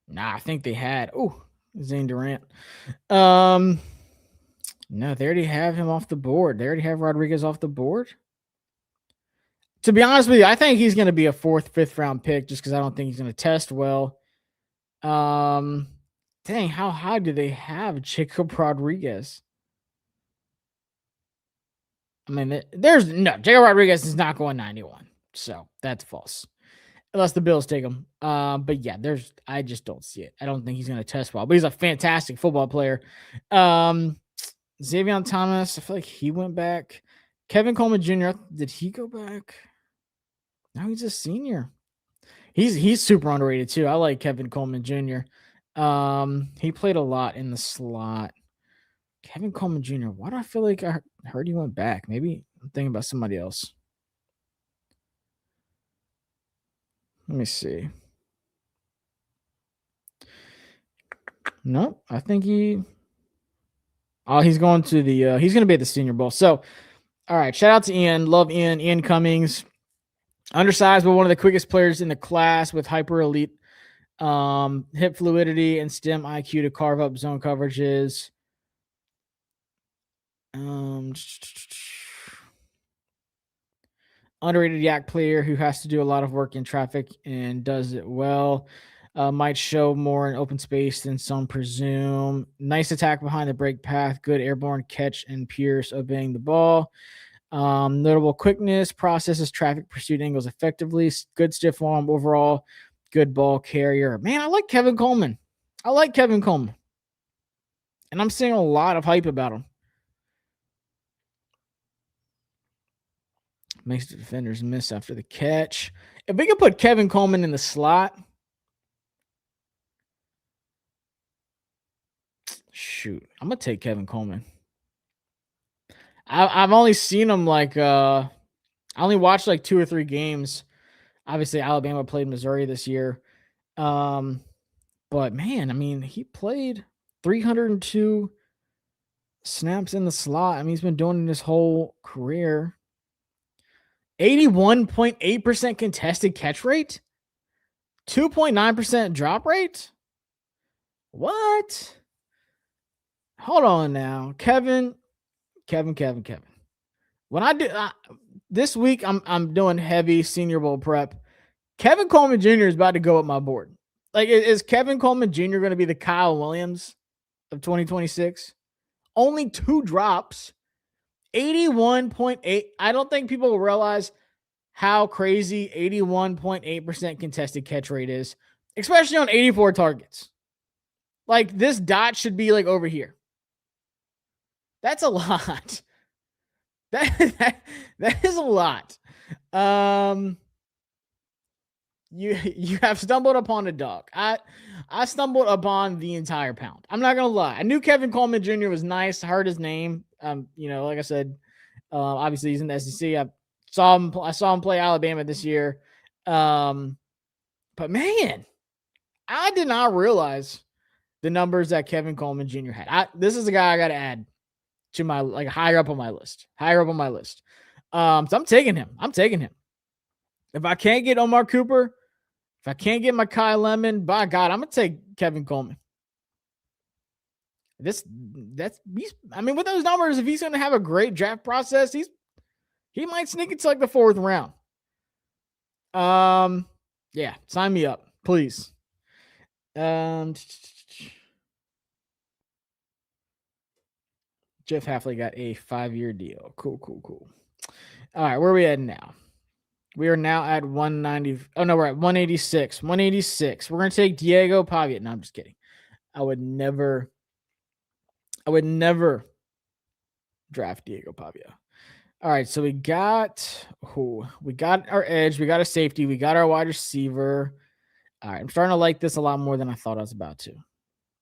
Nah, I think they had. Oh, Zane Durant. No, they already have him off the board. They already have Rodriguez off the board. To be honest with you, I think he's going to be a 4th, 5th round pick just because I don't think he's going to test well. Dang, how high do they have Jacob Rodriguez? I mean, there's no Jacob Rodriguez is not going 91, so that's false. Unless the Bills take him. But yeah, I just don't see it. I don't think he's going to test well, but he's a fantastic football player. Xavier Thomas, I feel like he went back. Kevin Coleman Jr., did he go back? No, he's a senior. He's super underrated too. I like Kevin Coleman Jr. He played a lot in the slot. Kevin Coleman Jr., why do I feel like I heard he went back? Maybe I'm thinking about somebody else. Let me see. No, I think he's going to he's going to be at the Senior Bowl. So, all right, shout out to Ian. Love Ian. Ian Cummings. Undersized, but one of the quickest players in the class with hyper elite hip fluidity and stem IQ to carve up zone coverages. Underrated yak player who has to do a lot of work in traffic and does it well. Might show more in open space than some presume. Nice attack behind the break path. Good airborne catch and Pierce obeying the ball. Notable quickness. Processes traffic pursuit angles effectively. Good stiff arm overall. Good ball carrier. Man, I like Kevin Coleman. And I'm seeing a lot of hype about him. Makes the defenders miss after the catch. If we could put Kevin Coleman in the slot. Shoot, I'm going to take Kevin Coleman. I've only seen him I only watched like 2 or 3 games. Obviously, Alabama played Missouri this year. But man, I mean, he played 302 snaps in the slot. I mean, he's been doing it his whole career. 81.8% contested catch rate. 2.9% drop rate. What? Hold on now. Kevin. When I do this week, I'm doing heavy Senior Bowl prep. Kevin Coleman Jr. is about to go up my board. Like, is Kevin Coleman Jr. going to be the Kyle Williams of 2026? Only 2 drops. 81.8. I don't think people will realize how crazy 81.8% contested catch rate is, especially on 84 targets. Like, this dot should be like over here. That's a lot. That is a lot. You have stumbled upon a dog. I stumbled upon the entire pound. I'm not gonna lie. I knew Kevin Coleman Jr. was nice. I heard his name. Like I said, obviously he's in the SEC. I saw him play Alabama this year. But man, I did not realize the numbers that Kevin Coleman Jr. had. This is a guy I got to add to my higher up on my list. So I'm taking him. If I can't get Omar Cooper, if I can't get my Kai Lemon, by God, I'm gonna take Kevin Coleman. With those numbers, if he's gonna have a great draft process, He might sneak into like the 4th round. Yeah, sign me up, please. Jeff Halfley got a 5-year deal. Cool. All right, where are we at now? We are now at 190. Oh no, we're at 186. 186. We're gonna take Diego Pavia. No, I'm just kidding. I would never draft Diego Pavia. All right, so we got our edge, we got a safety, we got our wide receiver. All right, I'm starting to like this a lot more than I thought I was about to.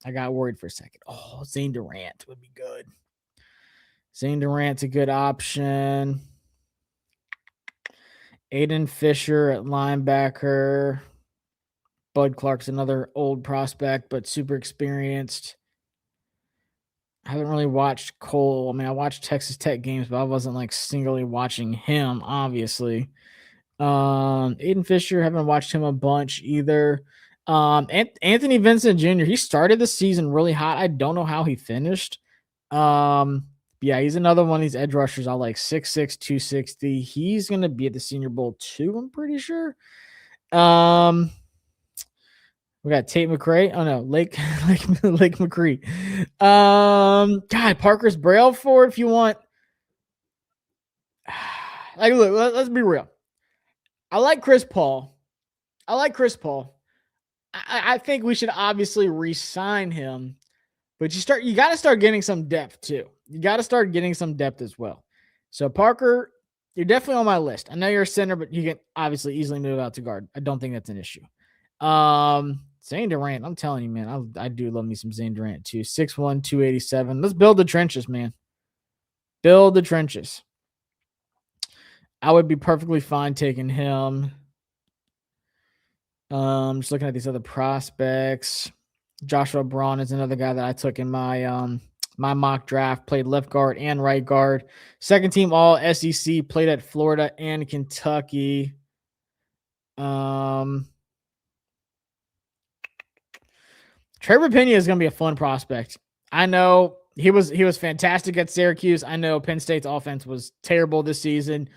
I got worried for a second. Oh, Zane Durant would be good. Zane Durant's a good option. Aiden Fisher at linebacker. Bud Clark's another old prospect, but super experienced. I haven't really watched Cole. I mean, I watched Texas Tech games, but I wasn't like singly watching him, obviously. Aiden Fisher, haven't watched him a bunch either. Anthony Vincent Jr., he started the season really hot. I don't know how he finished. Yeah, he's another one of these edge rushers. I like 6'6", 260. He's gonna be at the Senior Bowl too, I'm pretty sure. We got Tate McRae. Oh no, Lake McCree. God, Parker's Brailford. If you want, like, look, let's be real. I like Chris Paul. I think we should obviously re-sign him, but you got to start getting some depth too. You got to start getting some depth as well. So Parker, you're definitely on my list. I know you're a center, but you can obviously easily move out to guard. I don't think that's an issue. Zane Durant, I'm telling you, man, I do love me some Zane Durant too. 6'1", 287. Let's build the trenches, man. Build the trenches. I would be perfectly fine taking him. Just looking at these other prospects. Joshua Braun is another guy that I took in my my mock draft. Played left guard and right guard. Second team All SEC. Played at Florida and Kentucky. Trevor Pena is going to be a fun prospect. I know he was fantastic at Syracuse. I know Penn State's offense was terrible this season,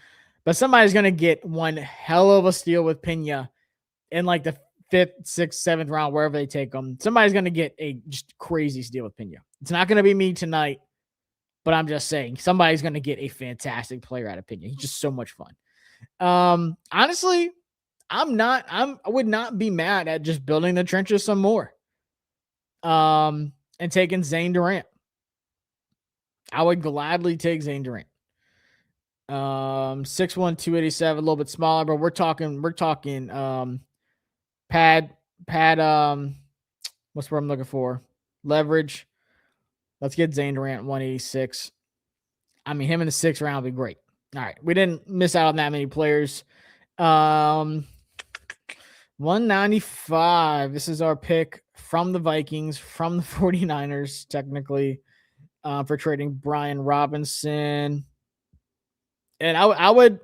but somebody's going to get one hell of a steal with Pena in like the 5th, 6th, 7th round, wherever they take them. Somebody's going to get a just crazy steal with Pena. It's not going to be me tonight, but I'm just saying somebody's going to get a fantastic player out of Pena. He's just so much fun. Honestly, I would not be mad at just building the trenches some more. And taking Zane Durant. I would gladly take Zane Durant. 6'1", 287, a little bit smaller, but we're talking pad, what's what I'm looking for? Leverage. Let's get Zane Durant 186. I mean, him in the 6th round would be great. All right. We didn't miss out on that many players. 195. This is our pick from the Vikings, from the 49ers, technically, for trading Brian Robinson. And I would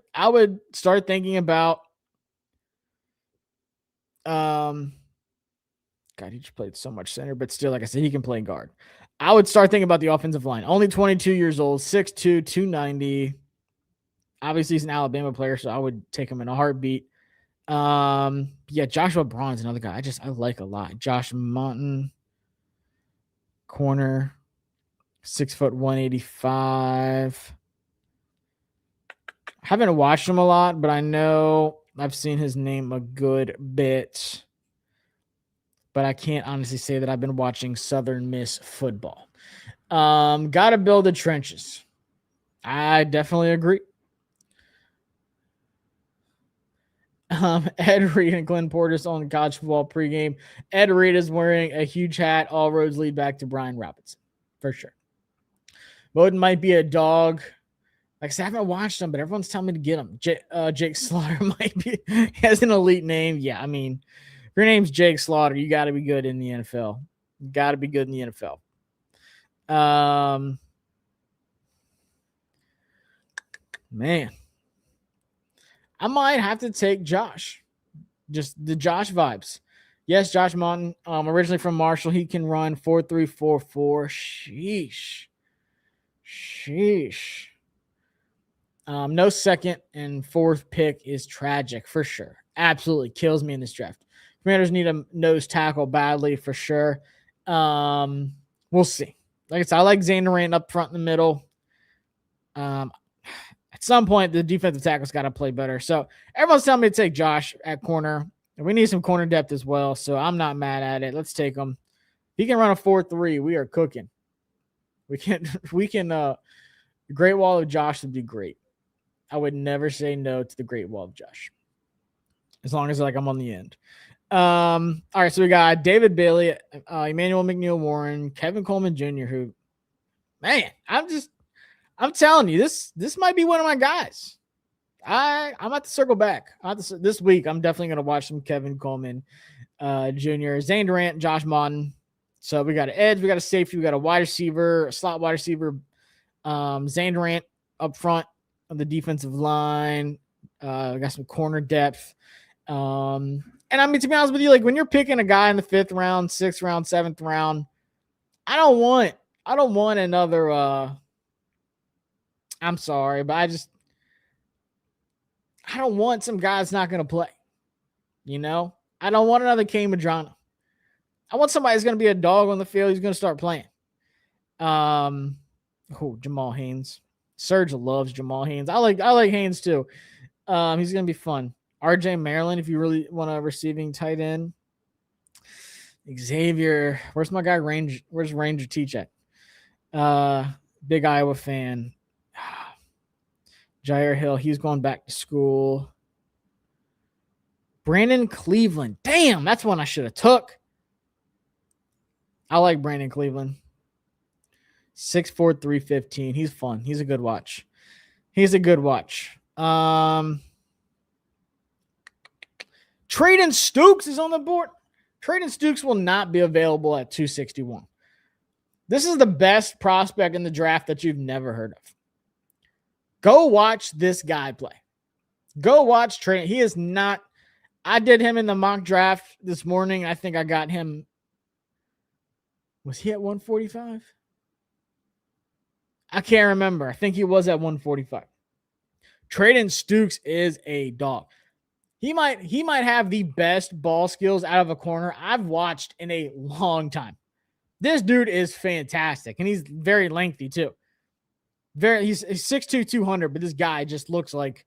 start thinking about God, he just played so much center, but still, like I said, he can play guard. I would start thinking about the offensive line. Only 22 years old, 6'2", 290. Obviously, he's an Alabama player, so I would take him in a heartbeat. Yeah, Joshua Braun is another guy I like a lot. Josh Monton, corner, 6', 185. Haven't watched him a lot, but I know I've seen his name a good bit. But I can't honestly say that I've been watching Southern Miss football. Got to build the trenches. I definitely agree. Ed Reed and Glenn Portis on the college football pregame. Ed Reed is wearing a huge hat. All roads lead back to Brian Robinson, for sure. Bowden might be a dog. Like I said, I haven't watched him, but everyone's telling me to get him. Jake Slaughter might be has an elite name. Yeah, I mean, if your name's Jake Slaughter, you got to be good in the NFL. You got to be good in the NFL. Man, I might have to take Josh. Just the Josh vibes. Yes, Josh Monton, originally from Marshall. He can run 4.344. Sheesh. No second and fourth pick is tragic for sure. Absolutely kills me in this draft. Commanders need a nose tackle badly for sure. We'll see. Like I said, I like Zane Durant up front in the middle. At some point, the defensive tackle's got to play better. So everyone's telling me to take Josh at corner. And we need some corner depth as well. So I'm not mad at it. Let's take him. If he can run a 4.3, we are cooking. We can Great Wall of Josh would be great. I would never say no to the Great Wall of Josh. As long as I'm on the end. All right, so we got David Bailey, Emmanuel McNeil Warren, Kevin Coleman Jr., who, man, I'm telling you, this might be one of my guys. I'm about to circle back. This week, I'm definitely going to watch some Kevin Coleman Jr., Zane Durant, Josh Martin. So we got an edge, we got a safety, we got a wide receiver, a slot wide receiver, Zane Durant up front of the defensive line. We got some corner depth. And I mean, to be honest with you, like when you're picking a guy in the 5th round, 6th round, 7th round, I don't want another, I'm sorry, but I don't want some guy that's not going to play. You know, I don't want another Kane Madrano. I want somebody that's going to be a dog on the field. He's going to start playing. Jamal Haynes. Serge loves Jamal Haynes. I like Haynes too. He's going to be fun. RJ Maryland, if you really want a receiving tight end. Xavier. Where's my guy Where's Ranger Teach at? Big Iowa fan. Jair Hill, he's going back to school. Brandon Cleveland. Damn, that's one I should have took. I like Brandon Cleveland. 6'4", 315. He's fun. He's a good watch. Trayden Stukes is on the board. Trayden Stukes will not be available at 261. This is the best prospect in the draft that you've never heard of. Go watch this guy play. Go watch Trayden. He is not. I did him in the mock draft this morning. I think I got him. Was he at 145? I can't remember. I think he was at 145. Trayden Stukes is a dog. He might have the best ball skills out of a corner I've watched in a long time. This dude is fantastic, and he's very lengthy too. He's 6'2", 200, but this guy just looks like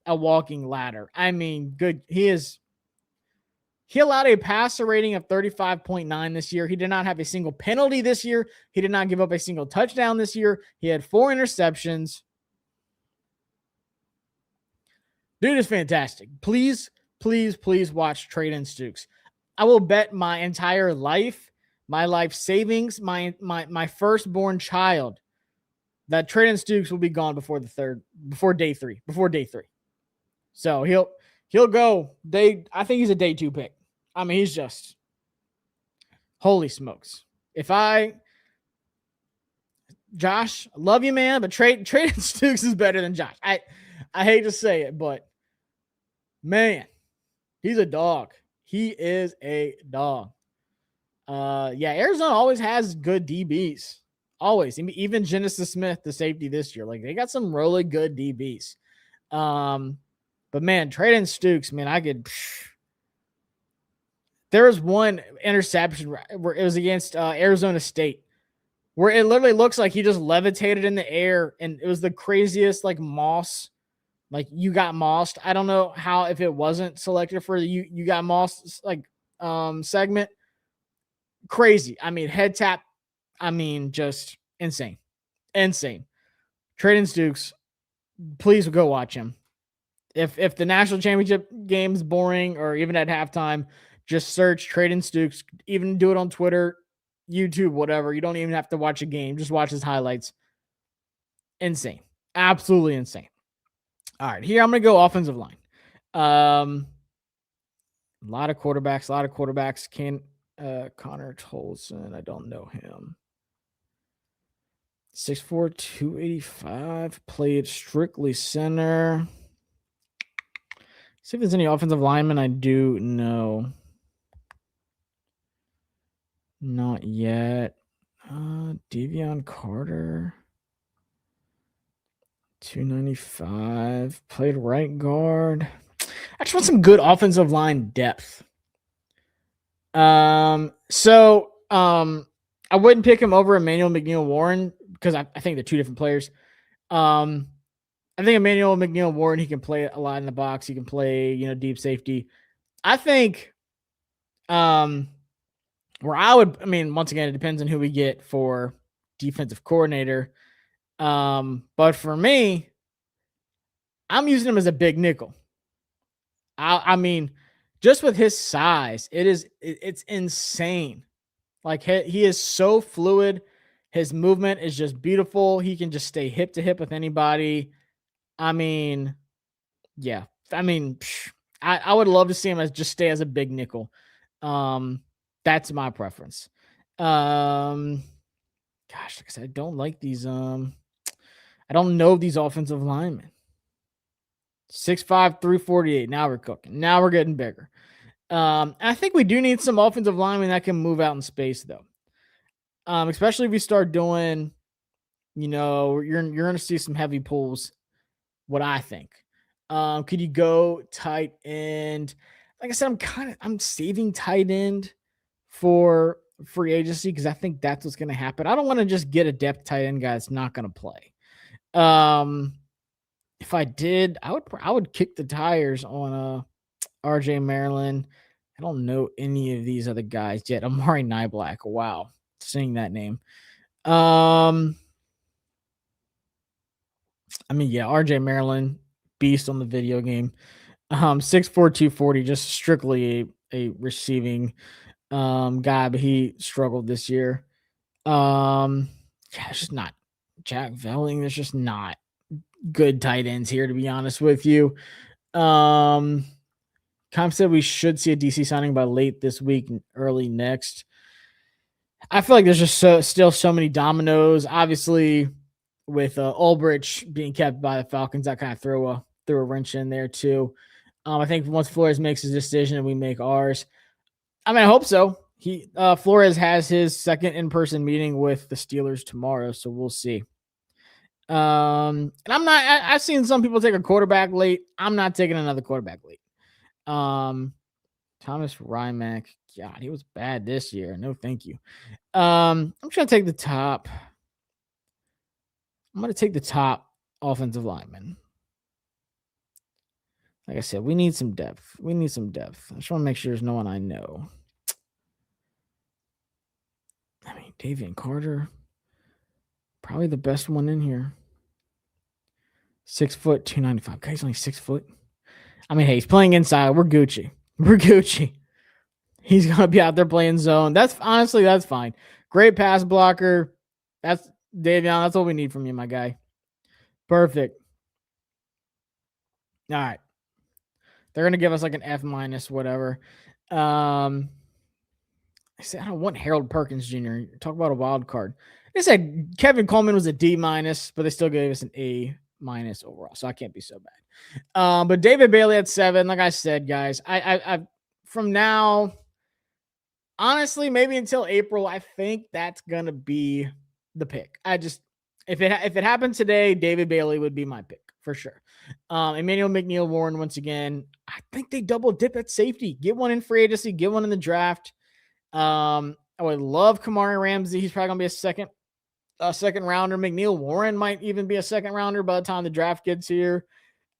a walking ladder. I mean, good. He allowed a passer rating of 35.9 this year. He did not have a single penalty this year. He did not give up a single touchdown this year. He had 4 interceptions. Dude is fantastic. Please, please, please watch Trayden Stukes. I will bet my entire life, my life savings, my firstborn child, that Trayden Stukes will be gone before day three. So he'll go I think he's a day 2 pick. I mean, he's just holy smokes. Josh, I love you, man, but Trayden Stukes is better than Josh. I hate to say it, but man, he's a dog. He is a dog. Arizona always has good DBs. Always. Even Genesis Smith, the safety this year. Like, they got some really good DBs. But man, Trayden Stukes, man, there was one interception where it was against Arizona State, where it literally looks like he just levitated in the air, and it was the craziest, like, moss. Like, you got mossed. I don't know if it wasn't selected for the you got mossed, like, segment. Crazy. I mean, head tap. I mean, just insane. Trayden Stukes, please go watch him. If the national championship game is boring, or even at halftime, just search Trayden Stukes. Even do it on Twitter, YouTube, whatever. You don't even have to watch a game. Just watch his highlights. Insane. Absolutely insane. All right, here I'm going to go offensive line. A lot of quarterbacks. Connor Tolson, I don't know him. 6'4", 285, played strictly center. See if there's any offensive linemen I do know. Not yet. Devion Carter. 295. Played right guard. I just want some good offensive line depth. I wouldn't pick him over Emmanuel McNeil Warren because I think they're two different players. I think Emmanuel McNeil Warren, he can play a lot in the box. He can play, deep safety. I think once again, it depends on who we get for defensive coordinator. But for me, I'm using him as a big nickel. Just with his size, it's insane. Like he is so fluid. His movement is just beautiful. He can just stay hip to hip with anybody. Yeah. I would love to see him as just stay as a big nickel. That's my preference. Gosh, like I said, I don't like these. I don't know these offensive linemen. 6'5", 348. Now we're cooking. Now we're getting bigger. I think we do need some offensive linemen that can move out in space, though. Especially if we start doing, you're going to see some heavy pulls. What I think. Could you go tight end? Like I said, I'm saving tight end for free agency because I think that's what's going to happen. I don't want to just get a depth tight end guy that's not going to play. If I did, I would kick the tires on RJ Maryland. I don't know any of these other guys yet. Amari Nyblack. Wow, seeing that name. RJ Maryland, beast on the video game. 6'4", 240, just strictly a receiving guy, but he struggled this year. It's just not Jack Velling. There's just not good tight ends here, to be honest with you. Comp said we should see a DC signing by late this week, early next. I feel like there's just still so many dominoes. Obviously, with Ulbrich being kept by the Falcons, that kind of threw a wrench in there too. I think once Flores makes his decision and we make ours, I hope so. Flores has his second in-person meeting with the Steelers tomorrow, so we'll see. And I've seen some people take a quarterback late. I'm not taking another quarterback late. Thomas Rymack, God, he was bad this year. No, thank you. I'm trying to take the top. I'm going to take the top offensive lineman. Like I said, we need some depth. I just want to make sure there's no one I know. Davian Carter, probably the best one in here. 6 foot, 295. Guy's only 6 foot. Hey, he's playing inside. We're Gucci. He's going to be out there playing zone. That's fine. Great pass blocker. That's Davion. That's what we need from you, my guy. Perfect. All right. They're going to give us like an F minus, whatever. I said, I don't want Harold Perkins Jr. Talk about a wild card. They said Kevin Coleman was a D minus, but they still gave us an A minus overall, so I can't be so bad. But David Bailey at 7. Like I said, guys, I from now, honestly, maybe until April, I think that's gonna be the pick. If it happened today, David Bailey would be my pick for sure. Emmanuel McNeil Warren, once again, I think they double dip at safety. Get one in free agency, get one in the draft. I would love Kamari Ramsey. He's probably gonna be a second rounder. McNeil Warren might even be a second rounder by the time the draft gets here.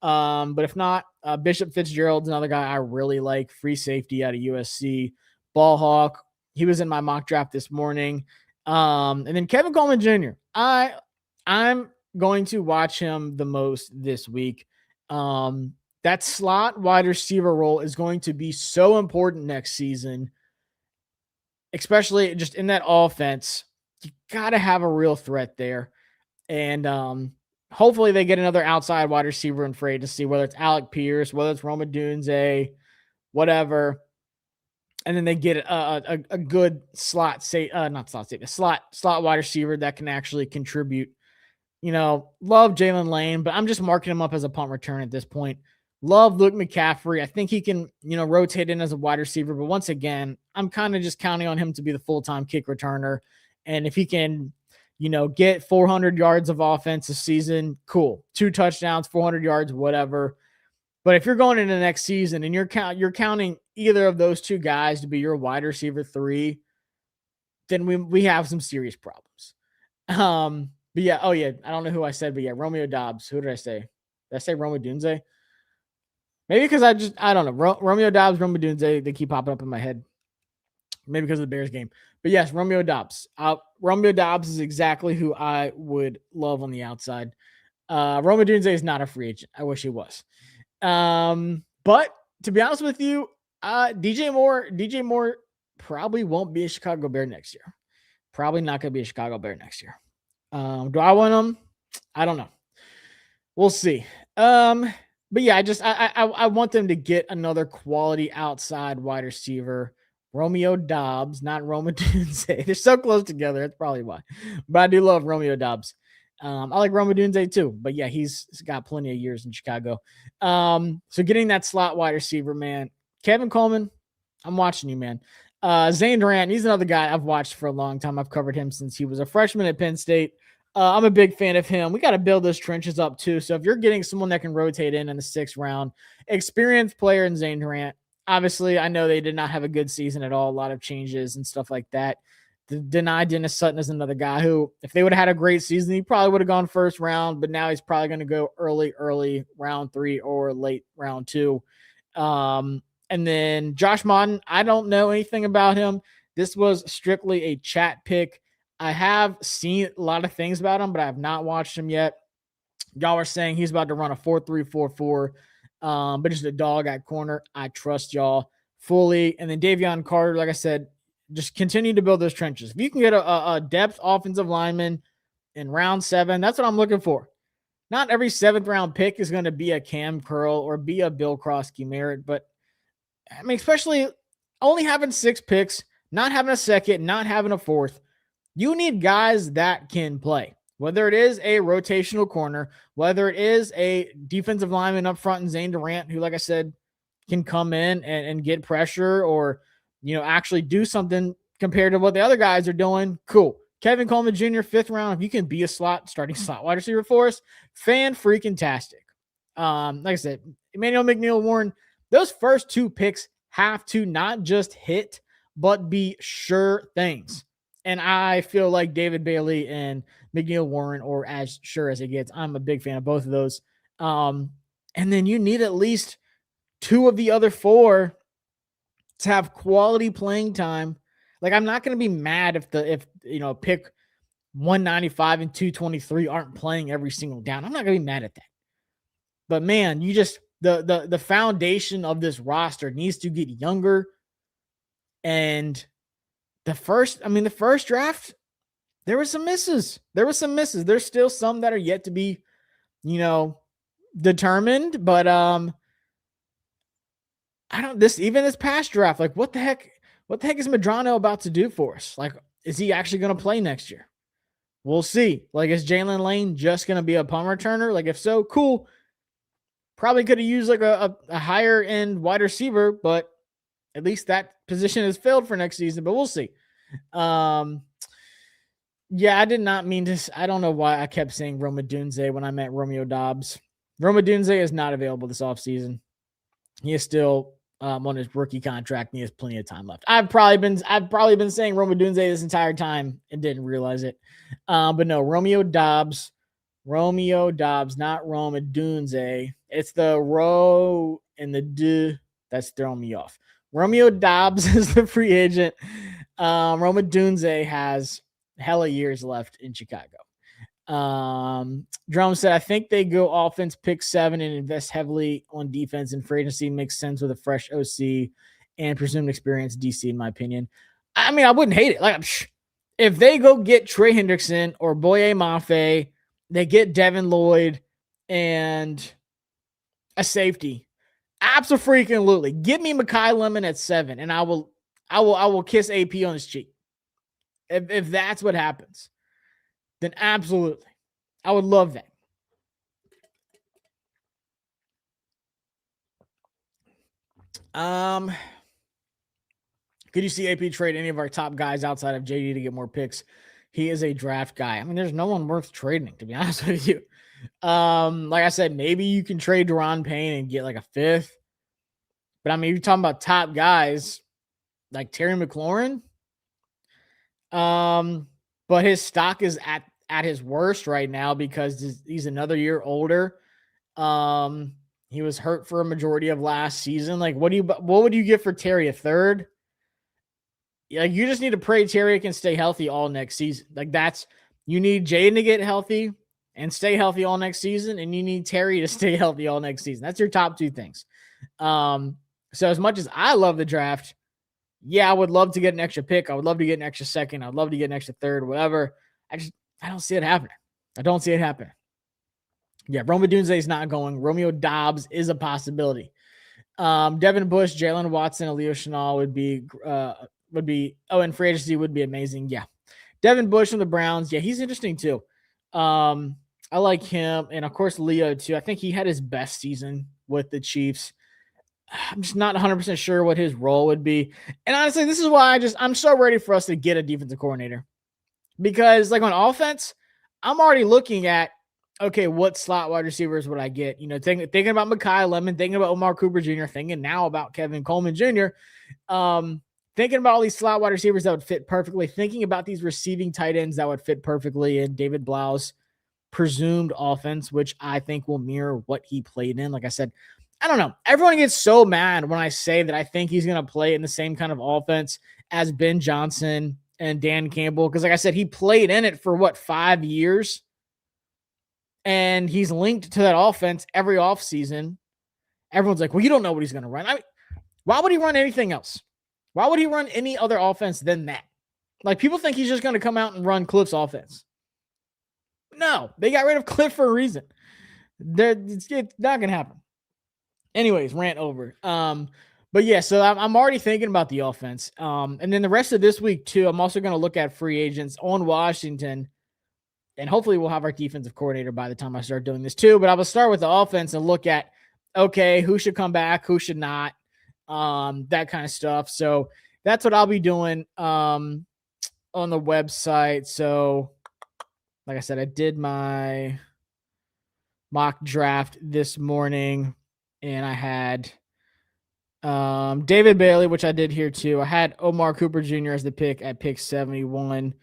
But if not, Bishop Fitzgerald's another guy I really like. Free safety out of USC. Ball hawk. He was in my mock draft this morning. And then Kevin Coleman Jr. I'm going to watch him the most this week. That slot wide receiver role is going to be so important next season, especially just in that offense. You got to have a real threat there. And hopefully they get another outside wide receiver in free agency, whether it's Alec Pierce, whether it's Roma Dunze, whatever. And then they get a good slot wide receiver that can actually contribute. Love Jalen Lane, but I'm just marking him up as a punt return at this point. Love Luke McCaffrey. I think he can, rotate in as a wide receiver. But once again, I'm kind of just counting on him to be the full-time kick returner. And if he can, get 400 yards of offense a season, cool. 2 touchdowns, 400 yards, whatever. But if you're going into the next season and you're counting either of those two guys to be your wide receiver 3, then we have some serious problems. But yeah, oh yeah, I don't know who I said, but yeah, Romeo Dobbs. Who did I say? Did I say Rome Odunze? Maybe because I don't know. Romeo Dobbs, Rome Odunze, they keep popping up in my head. Maybe because of the Bears game. But yes, Romeo Dobbs. Romeo Dobbs is exactly who I would love on the outside. Rome Odunze is not a free agent. I wish he was. But to be honest with you, DJ Moore probably won't be a Chicago Bear next year. Probably not going to be a Chicago Bear next year. Do I want him? I don't know. We'll see. But yeah, I want them to get another quality outside wide receiver. Romeo Dobbs, not Roma Dunze. They're so close together. That's probably why. But I do love Romeo Dobbs. I like Roma Dunze too. But yeah, he's got plenty of years in Chicago. So getting that slot wide receiver, man. Kevin Coleman, I'm watching you, man. Zane Durant, he's another guy I've watched for a long time. I've covered him since he was a freshman at Penn State. I'm a big fan of him. We got to build those trenches up too. So if you're getting someone that can rotate in the 6th round, experienced player in Zane Durant, obviously I know they did not have a good season at all. A lot of changes and stuff like that. Deny Dennis Sutton is another guy who, if they would have had a great season, he probably would have gone 1st round, but now he's probably going to go early round 3 or late round 2. And then Josh Martin, I don't know anything about him. This was strictly a chat pick. I have seen a lot of things about him, but I have not watched him yet. Y'all are saying he's about to run a 4.344, but just a dog at corner. I trust y'all fully. And then Davion Carter, like I said, just continue to build those trenches. If you can get a depth offensive lineman in round 7, that's what I'm looking for. Not every 7th round pick is going to be a Cam Curl or be a Bill Krosky Merritt, but I mean, especially only having 6 picks, not having a 2nd, not having a 4th. You need guys that can play, whether it is a rotational corner, whether it is a defensive lineman up front in Zane Durant, who, like I said, can come in and get pressure or, actually do something compared to what the other guys are doing. Cool. Kevin Coleman Jr., 5th round. If you can be a starting slot wide receiver for us, fan-freaking-tastic. Like I said, Emmanuel McNeil-Warren, those first 2 picks have to not just hit, but be sure things. And I feel like David Bailey and McNeil-Warren are as sure as it gets. I'm a big fan of both of those. And then you need at least 2 of the other 4 to have quality playing time. Like, I'm not going to be mad if pick 195 and 223 aren't playing every single down. I'm not going to be mad at that. But man, you just the foundation of this roster needs to get younger. And the first draft, there were some misses. There's still some that are yet to be, determined. But this past draft, like what the heck is Medrano about to do for us? Like, is he actually going to play next year? We'll see. Like, is Jalen Lane just going to be a punt returner? Like, if so, cool. Probably could have used like a higher end wide receiver, but at least that position is filled for next season. But we'll see. Yeah, I did not mean to. I don't know why I kept saying Roma Dunze when I meant Romeo Dobbs. Roma Dunze is not available this offseason. He is still on his rookie contract, and he has plenty of time left. I've probably been saying Roma Dunze this entire time and didn't realize it. But no, Romeo Dobbs, not Roma Dunze. It's the ro and the d that's throwing me off. Romeo Dobbs is the free agent. Roma Dunze has hella years left in Chicago. Drum said, I think they go offense, pick 7, and invest heavily on defense and free agency. Makes sense with a fresh OC and presumed experience DC, in my opinion. I mean, I wouldn't hate it. Like, if they go get Trey Hendrickson or Boye Mafe, they get Devin Lloyd and a safety. Absolutely. Give me Mekhi Lemon at 7, and I will kiss AP on his cheek. If that's what happens, then absolutely. I would love that. Could you see AP trade any of our top guys outside of JD to get more picks? he is a draft guy. I mean, there's no one worth trading, to be honest with you. Like I said, maybe you can trade Deron Payne and get like a fifth. But I mean, you're talking about top guys like Terry McLaurin. But his stock is at his worst right now because he's another year older. He was hurt for a majority of last season. Like, what would you get for Terry? A third? Like, you just need to pray Terry can stay healthy all next season. Like, you need Jayden to get healthy and stay healthy all next season, and you need Terry to stay healthy all next season. That's your top two things. So as much as I love the draft, yeah, I would love to get an extra pick. I would love to get an extra second. I'd love to get an extra third, whatever. I don't see it happening. I don't see it happening. Yeah, Rome Odunze is not going. Romeo Dobbs is a possibility. Devin Bush, Jalen Watson, Aleo Chenal would be and free agency would be amazing. Yeah. Devin Bush from the Browns. Yeah, he's interesting too. I like him. And of course, Leo too. I think he had his best season with the Chiefs. I'm just not 100% sure what his role would be. And honestly, this is why I'm so ready for us to get a defensive coordinator. Because like on offense, I'm already looking at, okay, what slot wide receivers would I get? You know, thinking about Mekhi Lemon, thinking about Omar Cooper Jr., thinking now about Kevin Coleman Jr., thinking about all these slot wide receivers that would fit perfectly, thinking about these receiving tight ends that would fit perfectly in David Blau's presumed offense, which I think will mirror what he played in. Like I said, I don't know. Everyone gets so mad when I say that I think he's going to play in the same kind of offense as Ben Johnson and Dan Campbell. Because like I said, he played in it for 5 years? And he's linked to that offense every offseason. Everyone's like, well, you don't know what he's going to run. I mean, why would he run anything else? Why would he run any other offense than that? Like, people think he's just going to come out and run Cliff's offense. No, they got rid of Cliff for a reason. It's not going to happen. Anyways, rant over. But yeah, so I'm already thinking about the offense. And then the rest of this week too, I'm also going to look at free agents on Washington, and hopefully we'll have our defensive coordinator by the time I start doing this too. But I will start with the offense and look at, okay, who should come back, who should not, that kind of stuff. So that's what I'll be doing on the website. So like I said, I did my mock draft this morning, and I had David Bailey, which I did here too. I had Omar Cooper Jr. as the pick at pick 71.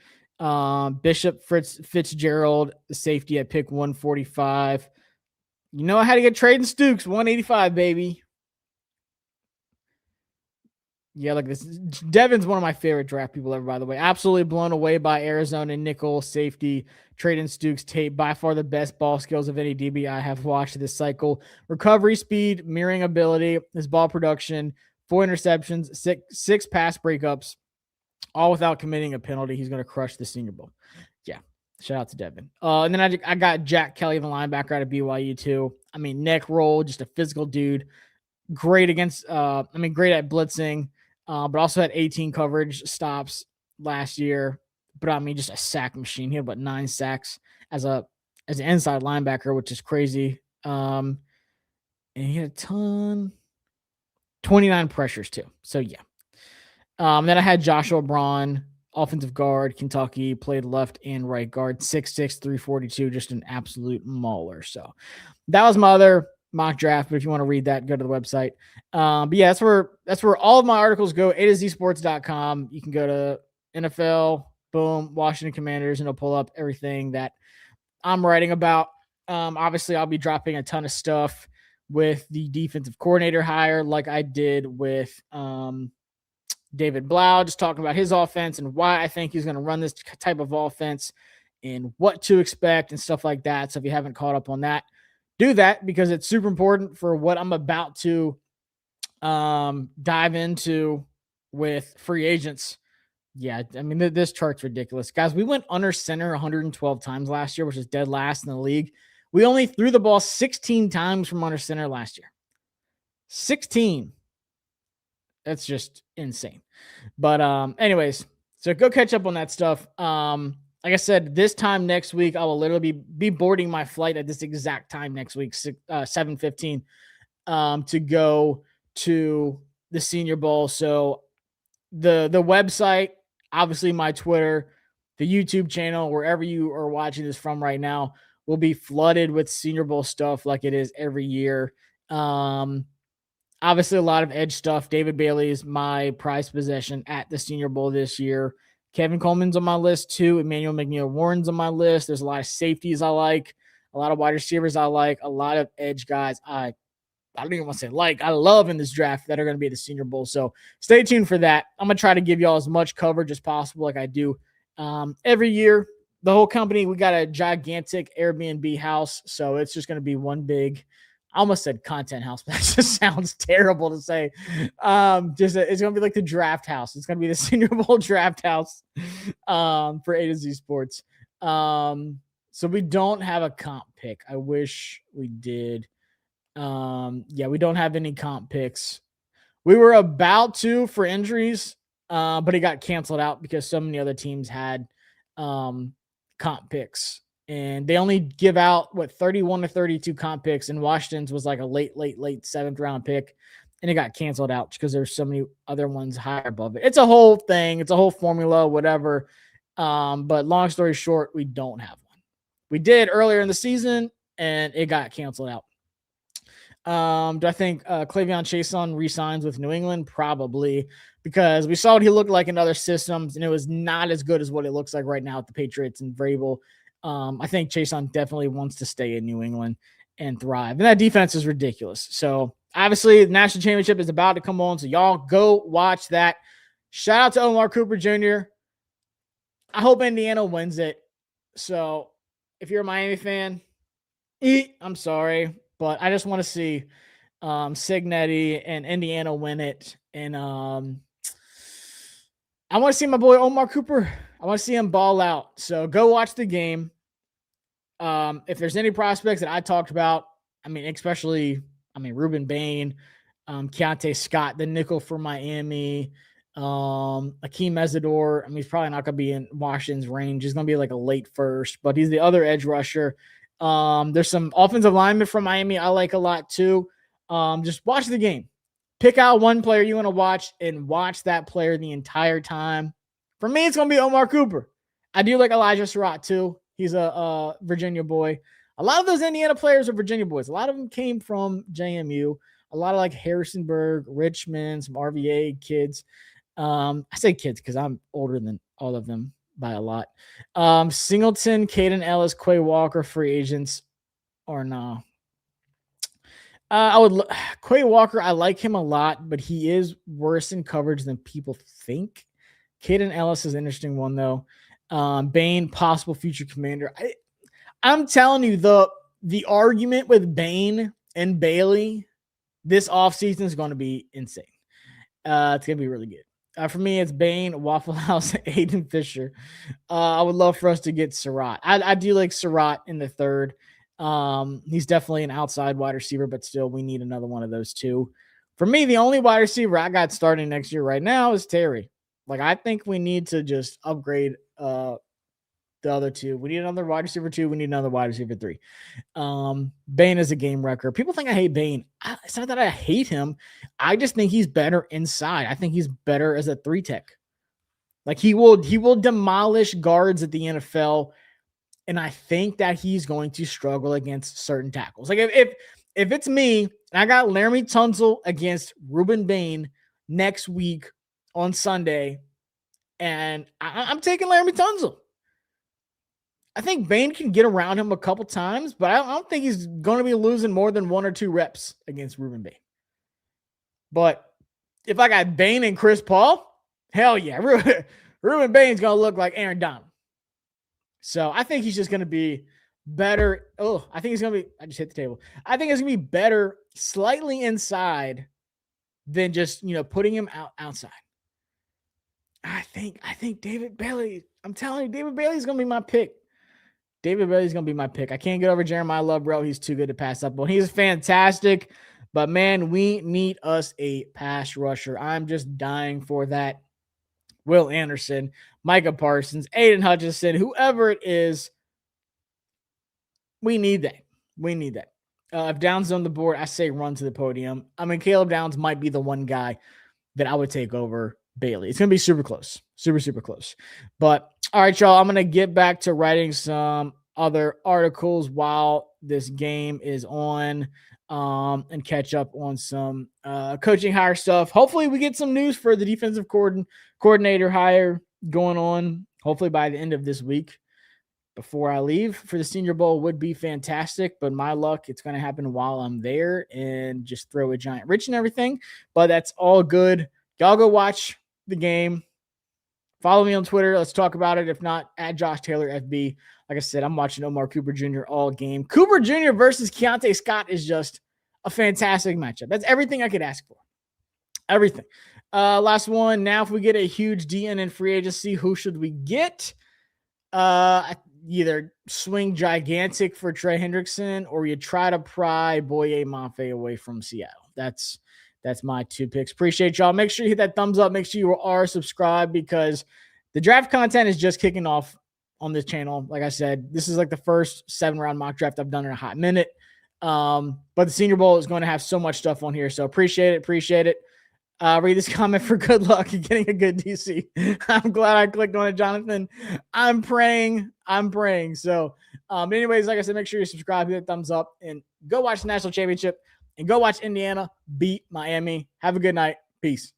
Bishop Fitzgerald, the safety at pick 145. You know, I had to get Trayden Stukes, 185, baby. Yeah, like this. Devin's one of my favorite draft people ever, by the way. Absolutely blown away by Arizona nickel safety Trayden Stukes tape. By far the best ball skills of any DB I have watched this cycle. Recovery speed, mirroring ability, his ball production, 4 interceptions, six pass breakups, all without committing a penalty. He's going to crush the Senior Bowl. Yeah, shout out to Devin. And then I got Jack Kelly, the linebacker out of BYU too. I mean, neck roll, just a physical dude. Great against, great at blitzing. But also had 18 coverage stops last year. But I mean, just a sack machine. He had about 9 sacks as an inside linebacker, which is crazy. And he had a ton, 29 pressures too. So yeah. Then I had Joshua Braun, offensive guard, Kentucky, played left and right guard, 6'6", 342, just an absolute mauler. So that was my other mock draft, but if you want to read that, go to the website. But yeah, that's where all of my articles go, A2Zsports.com. You can go to NFL, boom, Washington Commanders, and it'll pull up everything that I'm writing about. Obviously, I'll be dropping a ton of stuff with the defensive coordinator hire, like I did with David Blau, just talking about his offense and why I think he's going to run this type of offense and what to expect and stuff like that. So if you haven't caught up on that, do that, because it's super important for what I'm about to dive into with free agents. Yeah, I mean, this chart's ridiculous. Guys, we went under center 112 times last year, which is dead last in the league. We only threw the ball 16 times from under center last year. 16. That's just insane. But anyways, so go catch up on that stuff. Like I said, this time next week, I will literally be boarding my flight at this exact time next week, 7:15, to go to the Senior Bowl. So the website, obviously my Twitter, the YouTube channel, wherever you are watching this from right now, will be flooded with Senior Bowl stuff like it is every year. Um, Obviously, a lot of edge stuff. David Bailey is my prized possession at the Senior Bowl this year. Kevin Coleman's on my list too. Emmanuel McNeil-Warren's on my list. There's a lot of safeties I like, a lot of wide receivers I like, a lot of edge guys I don't even want to say I love in this draft that are going to be at the Senior Bowl. So stay tuned for that. I'm going to try to give y'all as much coverage as possible, like I do every year. The whole company, we got a gigantic Airbnb house. So it's just going to be one big, I almost said content house, but that just sounds terrible to say. It's going to be like the draft house. It's going to be the Senior Bowl draft house for A to Z Sports. So we don't have a comp pick. I wish we did. We don't have any comp picks. We were about to for injuries, but it got canceled out because so many other teams had comp picks, and they only give out 31 to 32 comp picks, and Washington's was like a late 7th round pick, and it got canceled out because there's so many other ones higher above it. It's a whole thing. It's a whole formula, whatever. But long story short, we don't have one. We did earlier in the season, and it got canceled out. Do I think Clavion Chason re-signs with New England? Probably, because we saw what he looked like in other systems, and it was not as good as what it looks like right now at the Patriots and Vrabel. I think Chason definitely wants to stay in New England and thrive. And that defense is ridiculous. So obviously the national championship is about to come on. So y'all go watch that. Shout out to Omar Cooper Jr. I hope Indiana wins it. So if you're a Miami fan, I'm sorry, but I just want to see Signetti and Indiana win it. And I want to see my boy Omar Cooper. I want to see him ball out. So go watch the game. If there's any prospects that I talked about, especially Ruben Bain, Keontae Scott, the nickel for Miami, Akeem Mesidor. He's probably not going to be in Washington's range. He's going to be like a late first, but he's the other edge rusher. There's some offensive linemen from Miami I like a lot too. Just watch the game. Pick out one player you want to watch and watch that player the entire time. For me, it's going to be Omar Cooper. I do like Elijah Surratt too. He's a Virginia boy. A lot of those Indiana players are Virginia boys. A lot of them came from JMU. A lot of like Harrisonburg, Richmond, some RVA kids. I say kids because I'm older than all of them by a lot. Singleton, Caden Ellis, Quay Walker, free agents or no. Quay Walker, I like him a lot, but he is worse in coverage than people think. Caden Ellis is an interesting one though. Bain, possible future commander. I'm telling you, the argument with Bain and Bailey this offseason is going to be insane. It's going to be really good. For me, it's Bain, Waffle House, Aiden Fisher. I would love for us to get Surratt. I do like Surratt in the third. He's definitely an outside wide receiver, but still, we need another one of those two. For me, the only wide receiver I got starting next year right now is Terry. Like, I think we need to just upgrade the other two. We need another wide receiver 2. We need another wide receiver 3. Bain is a game wrecker. People think I hate Bain. It's not that I hate him. I just think he's better inside. I think he's better as a 3 tech. Like he will demolish guards at the NFL. And I think that he's going to struggle against certain tackles. Like if it's me, I got Laramie Tunsil against Ruben Bain next week on Sunday, and I'm taking Laramie Tunsil. I think Bain can get around him a couple times, but I don't think he's going to be losing more than 1 or 2 reps against Ruben Bain. But if I got Bain and Chris Paul, hell yeah. Ruben Bain's going to look like Aaron Donald. So I think he's just going to be better. I think he's going to be – I just hit the table. I think it's going to be better slightly inside than just, putting him outside. I think David Bailey – I'm telling you, David Bailey's going to be my pick. David Bailey's going to be my pick. I can't get over Jeremiah Love, bro. He's too good to pass up on. He's fantastic. But, man, we need us a pass rusher. I'm just dying for that. Will Anderson, Micah Parsons, Aiden Hutchinson, whoever it is, we need that. We need that. If Downs is on the board, I say run to the podium. Caleb Downs might be the one guy that I would take over Bailey. It's going to be super close. Super, super close. But all right, y'all, I'm going to get back to writing some other articles while this game is on and catch up on some coaching hire stuff. Hopefully we get some news for the defensive coordinator hire going on, hopefully by the end of this week. Before I leave for the Senior Bowl would be fantastic, but my luck, it's going to happen while I'm there and just throw a giant rich and everything. But that's all good. Y'all go watch the game. Follow me on Twitter. Let's talk about it. If not, at Josh Taylor FB. Like I said, I'm watching Omar Cooper Jr. all game. Cooper Jr. versus Keontae Scott is just a fantastic matchup. That's everything I could ask for. Everything. Last one. Now, if we get a huge DN in free agency, who should we get? Either swing gigantic for Trey Hendrickson or you try to pry Boye Mafe away from Seattle. That's my 2 picks. Appreciate y'all. Make sure you hit that thumbs up. Make sure you are subscribed because the draft content is just kicking off on this channel. Like I said, this is like the first 7-round mock draft I've done in a hot minute. But the Senior Bowl is going to have so much stuff on here. So appreciate it. Read this comment for good luck in getting a good DC. I'm glad I clicked on it, Jonathan. I'm praying. So, anyways, like I said, make sure you subscribe, hit a thumbs up, and go watch the national championship and go watch Indiana beat Miami. Have a good night. Peace.